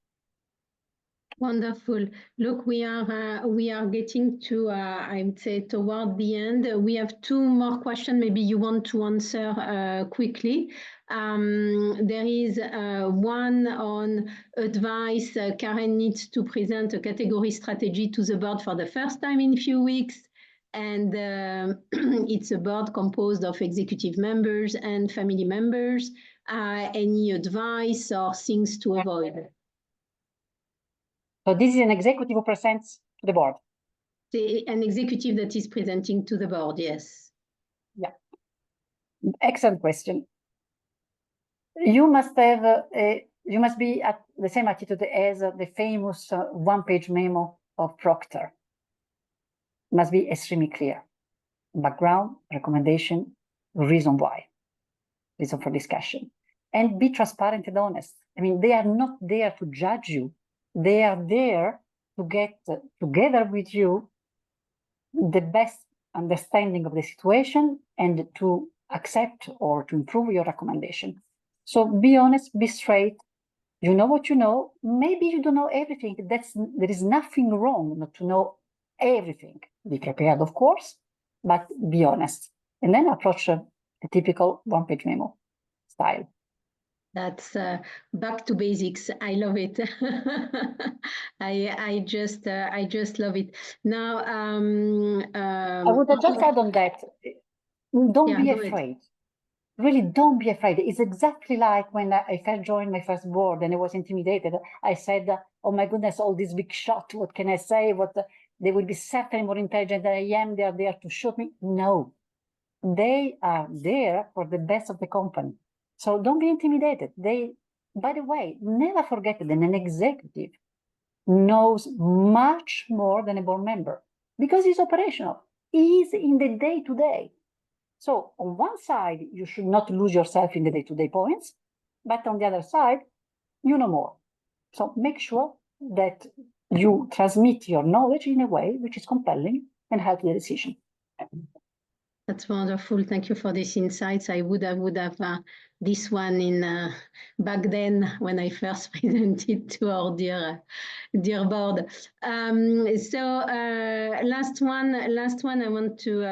Wonderful. Look, we are getting to I would say toward the end. We have two more questions. Maybe you want to answer quickly. There is one on advice. Karen needs to present a category strategy to the board for the first time in a few weeks. And it's a board composed of executive members and family members. Any advice or things to avoid? So this is an executive who presents to the board. An executive that is presenting to the board, yes. Yeah. Excellent question. You must have you must be at the same attitude as the famous one-page memo of Procter. Must be extremely clear. Background, recommendation, reason why, reason for discussion, and be transparent and honest. I mean, they are not there to judge you. They are there to get together with you the best understanding of the situation and to accept or to improve your recommendation. So be honest, be straight. You know what you know. Maybe you don't know everything. There is nothing wrong not to know everything. Be prepared, of course, but be honest. And then approach the typical one-page memo style. That's back to basics. I love it. I just love it. Now, I would just add on that. Don't be afraid. Really, don't be afraid. It's exactly like when I first joined my first board and I was intimidated. I said, "Oh my goodness, all these big shots. What can I say? They will be certainly more intelligent than I am. They are there to shoot me." No, they are there for the best of the company. So don't be intimidated. By the way, never forget that an executive knows much more than a board member because he's operational. He's in the day-to-day. So on one side, you should not lose yourself in the day-to-day points, but on the other side, you know more. So make sure that you transmit your knowledge in a way which is compelling and help the decision. That's wonderful. Thank you for these insights. I would have this one in back then when I first presented to our dear board. So last one I want to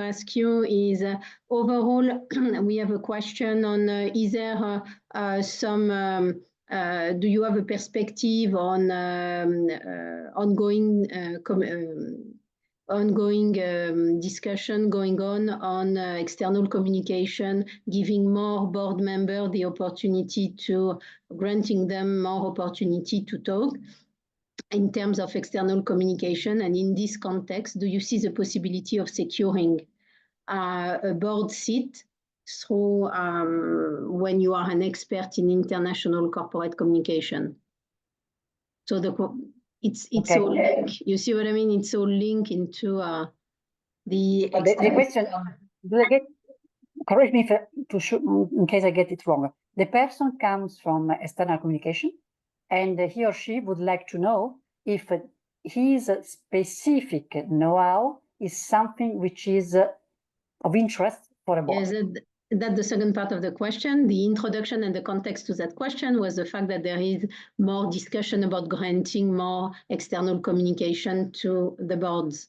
ask you is overall we have a question on is there some do you have a perspective on ongoing discussion going on external communication, giving more board members the opportunity to, granting them more opportunity to talk in terms of external communication? And in this context, do you see the possibility of securing a board seat through when you are an expert in international corporate communication? So it's okay. All linked. You see what I mean? It's all linked into the question. Do I get? Correct me in case I get it wrong. The person comes from external communication, and he or she would like to know if his specific know-how is something which is of interest for a board. Yes, that's the second part of the question. The introduction and the context to that question was the fact that there is more discussion about granting more external communication to the boards.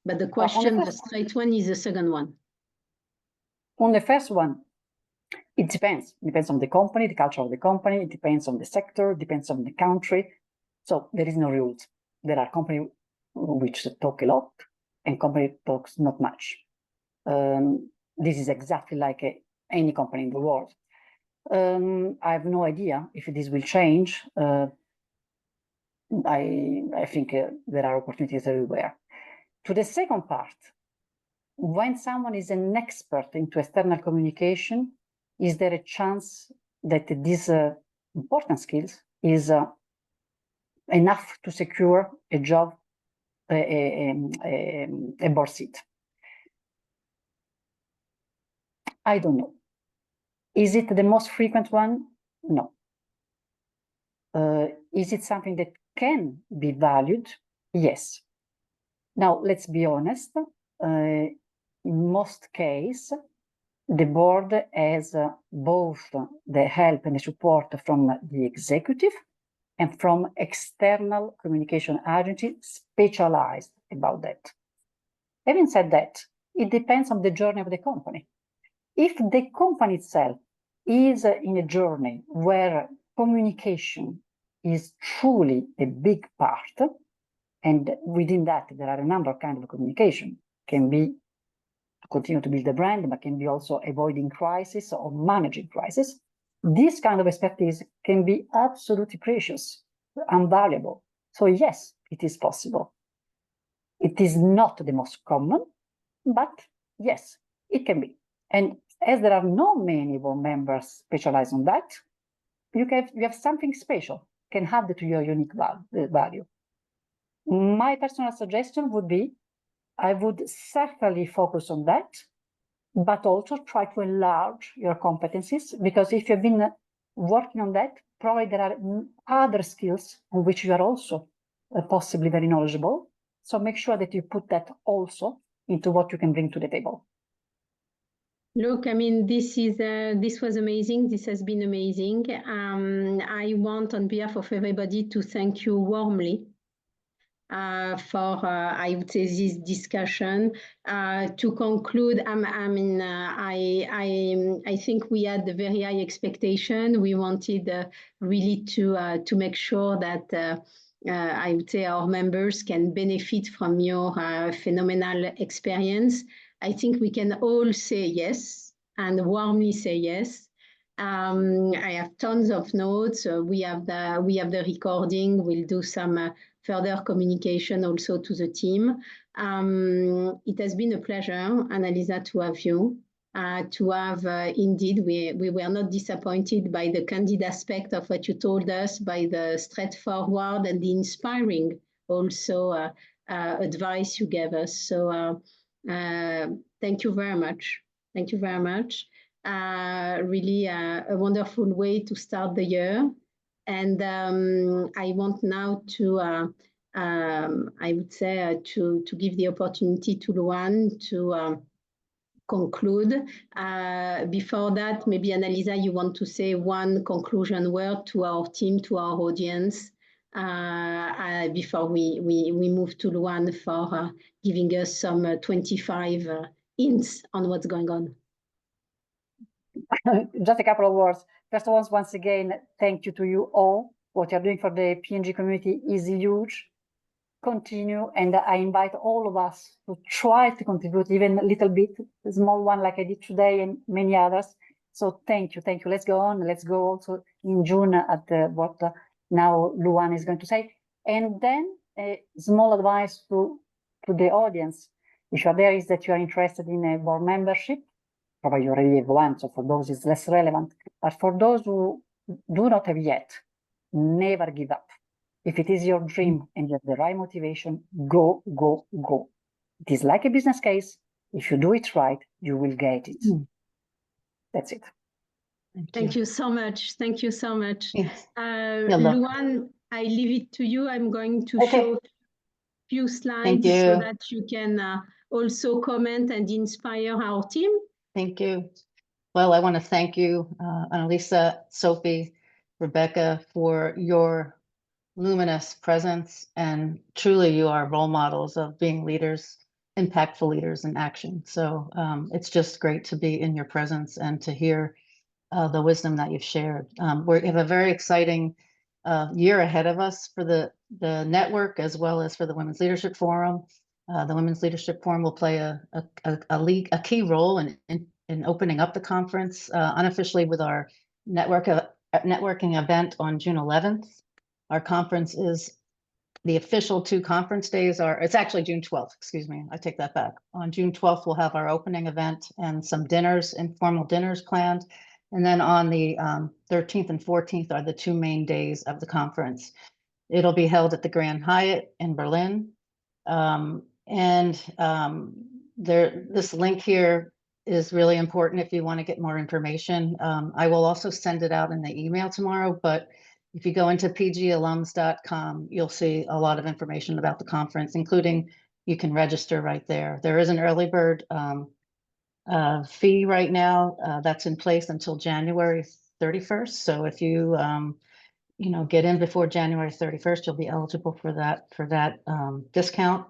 But the question, the straight one, is the second one. On the first one, it depends. It depends on the company, the culture of the company. It depends on the sector, it depends on the country. So there is no rules. There are companies which talk a lot and company talks not much. This is exactly like any company in the world. I have no idea if this will change. I think there are opportunities everywhere. To the second part, when someone is an expert into external communication, is there a chance that these important skills is enough to secure a job, a board seat? I don't know. Is it the most frequent one? No. Is it something that can be valued? Yes. Now, let's be honest. In most cases, the board has both the help and the support from the executive and from external communication agencies specialized about that. Having said that, it depends on the journey of the company. If the company itself is in a journey where communication is truly a big part, and within that there are a number of kinds of communication, can be to continue to build the brand, but can be also avoiding crisis or managing crisis. This kind of expertise can be absolutely precious and valuable. So yes, it is possible. It is not the most common, but yes, it can be. And as there are not many board members specialized on that, you have something special, can add to your unique value. My personal suggestion would be, I would certainly focus on that, but also try to enlarge your competencies, because if you've been working on that, probably there are other skills on which you are also possibly very knowledgeable. So make sure that you put that also into what you can bring to the table. Look, I mean, this was amazing. This has been amazing. I want, on behalf of everybody, to thank you warmly for, I would say, this discussion. To conclude, I think we had a very high expectation. We wanted really to make sure that I would say our members can benefit from your phenomenal experience. I think we can all say yes, and warmly say yes. I have tons of notes. We have the recording. We'll do some further communication also to the team. It has been a pleasure, Annalisa, to have you. To have indeed, we were not disappointed by the candid aspect of what you told us, by the straightforward and the inspiring also advice you gave us. So thank you very much. Thank you very much. Really a wonderful way to start the year. And I want now to, I would say, to give the opportunity to Luan to conclude. Before that, maybe Annalisa, you want to say one conclusion word to our team, to our audience, before we move to Luan for giving us some 25 hints on what's going on. Just a couple of words. First of all, once again, thank you to you all. What you're doing for the P&G community is huge. Continue, and I invite all of us to try to contribute even a little bit, a small one like I did today and many others. So thank you. Let's go on. Let's go also in June at what now Luan is going to say. And then a small advice to the audience, if you're there, is that you are interested in a board membership. Probably you already have one, so for those it's less relevant. But for those who do not have yet, never give up. If it is your dream and you have the right motivation, go, go, go. It is like a business case. If you do it right, you will get it. That's it. Thank you so much. Thank you so much. Yes. Luan, I leave it to you. I'm going to show a few slides so that you can also comment and inspire our team. Thank you. Well, I want to thank you, Annalisa, Sophie, Rebecca, for your luminous presence, and truly you are role models of being leaders, impactful leaders in action. So it's just great to be in your presence and to hear the wisdom that you've shared. We have a very exciting year ahead of us for the network as well as for the Women's Leadership Forum. The Women's Leadership Forum will play a key role in opening up the conference unofficially with our networking event on June 11th. Our conference is the official 2 conference days it's actually June 12th, excuse me, I take that back. On June 12th, we'll have our opening event and some dinners, informal dinners planned. And then on the 13th and 14th are the 2 main days of the conference. It'll be held at the Grand Hyatt in Berlin. This link here is really important if you want to get more information. I will also send it out in the email tomorrow, but if you go into pgalums.com, you'll see a lot of information about the conference, including you can register right there. There is an early bird fee right now that's in place until January 31st. So if you get in before January 31st, you'll be eligible for that discount.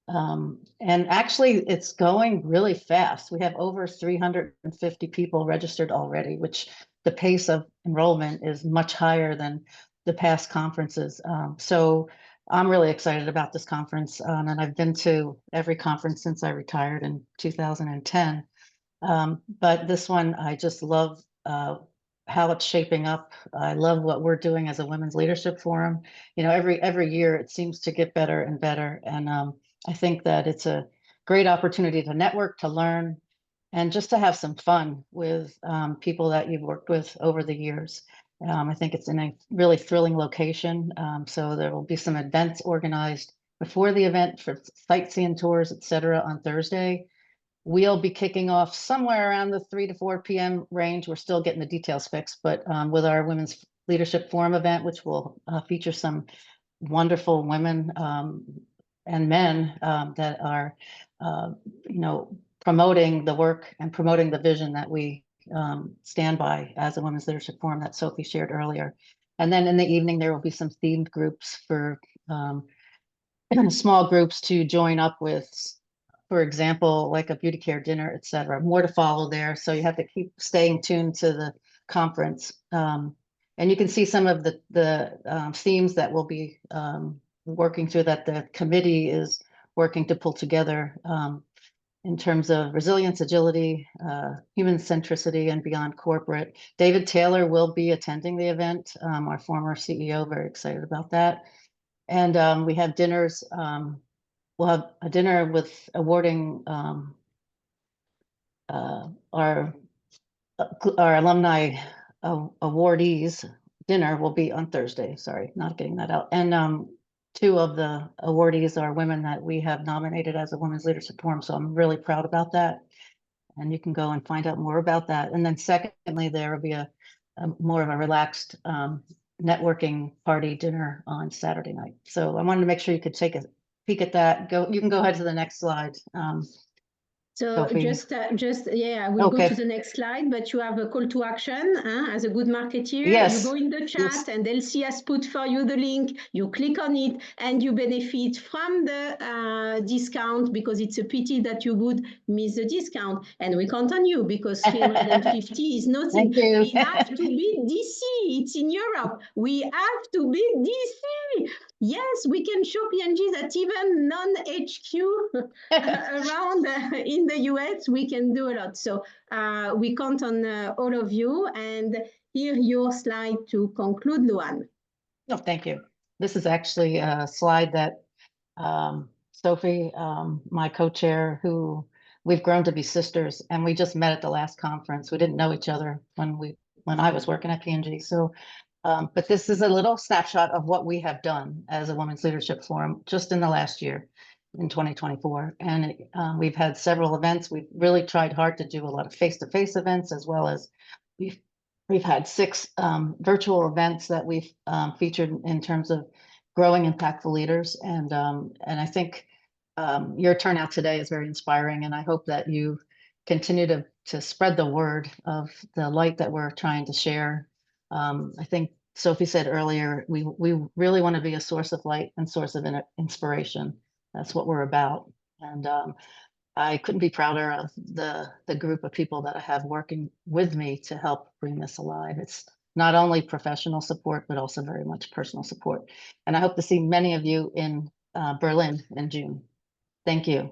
And actually, it's going really fast. We have over 350 people registered already, which the pace of enrollment is much higher than the past conferences. So I'm really excited about this conference, and I've been to every conference since I retired in 2010. But this one, I just love how it's shaping up. I love what we're doing as a Women's Leadership Forum. Every year it seems to get better and better, and I think that it's a great opportunity to network, to learn, and just to have some fun with people that you've worked with over the years. I think it's in a really thrilling location. So there will be some events organized before the event for sightseeing tours, etc. on Thursday. We'll be kicking off somewhere around the 3 to 4 p.m. range. We're still getting the details fixed, but with our Women's Leadership Forum event, which will feature some wonderful women and men that are, promoting the work and promoting the vision that we stand by as a Women's Leadership Forum that Sophie shared earlier. And then in the evening, there will be some themed groups for small groups to join up with, for example, like a beauty care dinner, etc. More to follow there. So you have to keep staying tuned to the conference. And you can see some of the themes that we'll be working through, that the committee is working to pull together in terms of resilience, agility, human centricity, and beyond corporate. David Taylor will be attending the event, our former CEO, very excited about that. And we have dinners. We'll have a dinner with awarding our alumni awardees. Dinner will be on Thursday. Sorry, not getting that out. And 2 of the awardees are women that we have nominated as a Women's Leadership Forum. So I'm really proud about that. And you can go and find out more about that. And then secondly, there will be a more of a relaxed networking party dinner on Saturday night. So I wanted to make sure you could take a peek at that. You can go ahead to the next slide. So Sophie. I will go to the next slide, but you have a call to action as a good marketeer. Yes. You go in the chat and Elsie has put for you the link. You click on it and you benefit from the discount, because it's a pity that you would miss the discount. And we count on you, because 350 is nothing. We have to beat DC. It's in Europe. We have to beat DC. Yes, we can show P&G that even non-HQ around in the US, we can do a lot. So we count on all of you. And here your slide to conclude, Luan. Oh, thank you. This is actually a slide that Sophie, my co-chair, who we've grown to be sisters, and we just met at the last conference. We didn't know each other when I was working at P&G. So, but this is a little snapshot of what we have done as a Women's Leadership Forum just in the last year, in 2024. And we've had several events. We've really tried hard to do a lot of face-to-face events, as well as we've we've had 6 virtual events that we've featured in terms of growing impactful leaders. And I think your turnout today is very inspiring, and I hope that you continue to spread the word of the light that we're trying to share. I think Sophie said earlier, we really want to be a source of light and source of inspiration. That's what we're about. And I couldn't be prouder of the group of people that I have working with me to help bring this alive. It's not only professional support, but also very much personal support. And I hope to see many of you in Berlin in June. Thank you.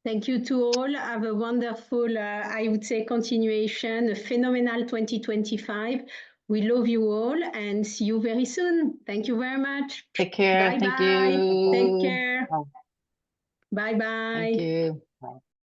Thank you to all. Have a wonderful, I would say, continuation, a phenomenal 2025. We love you all and see you very soon. Thank you very much. Take care. Bye Thank bye. you. Take care. Bye bye. Thank you.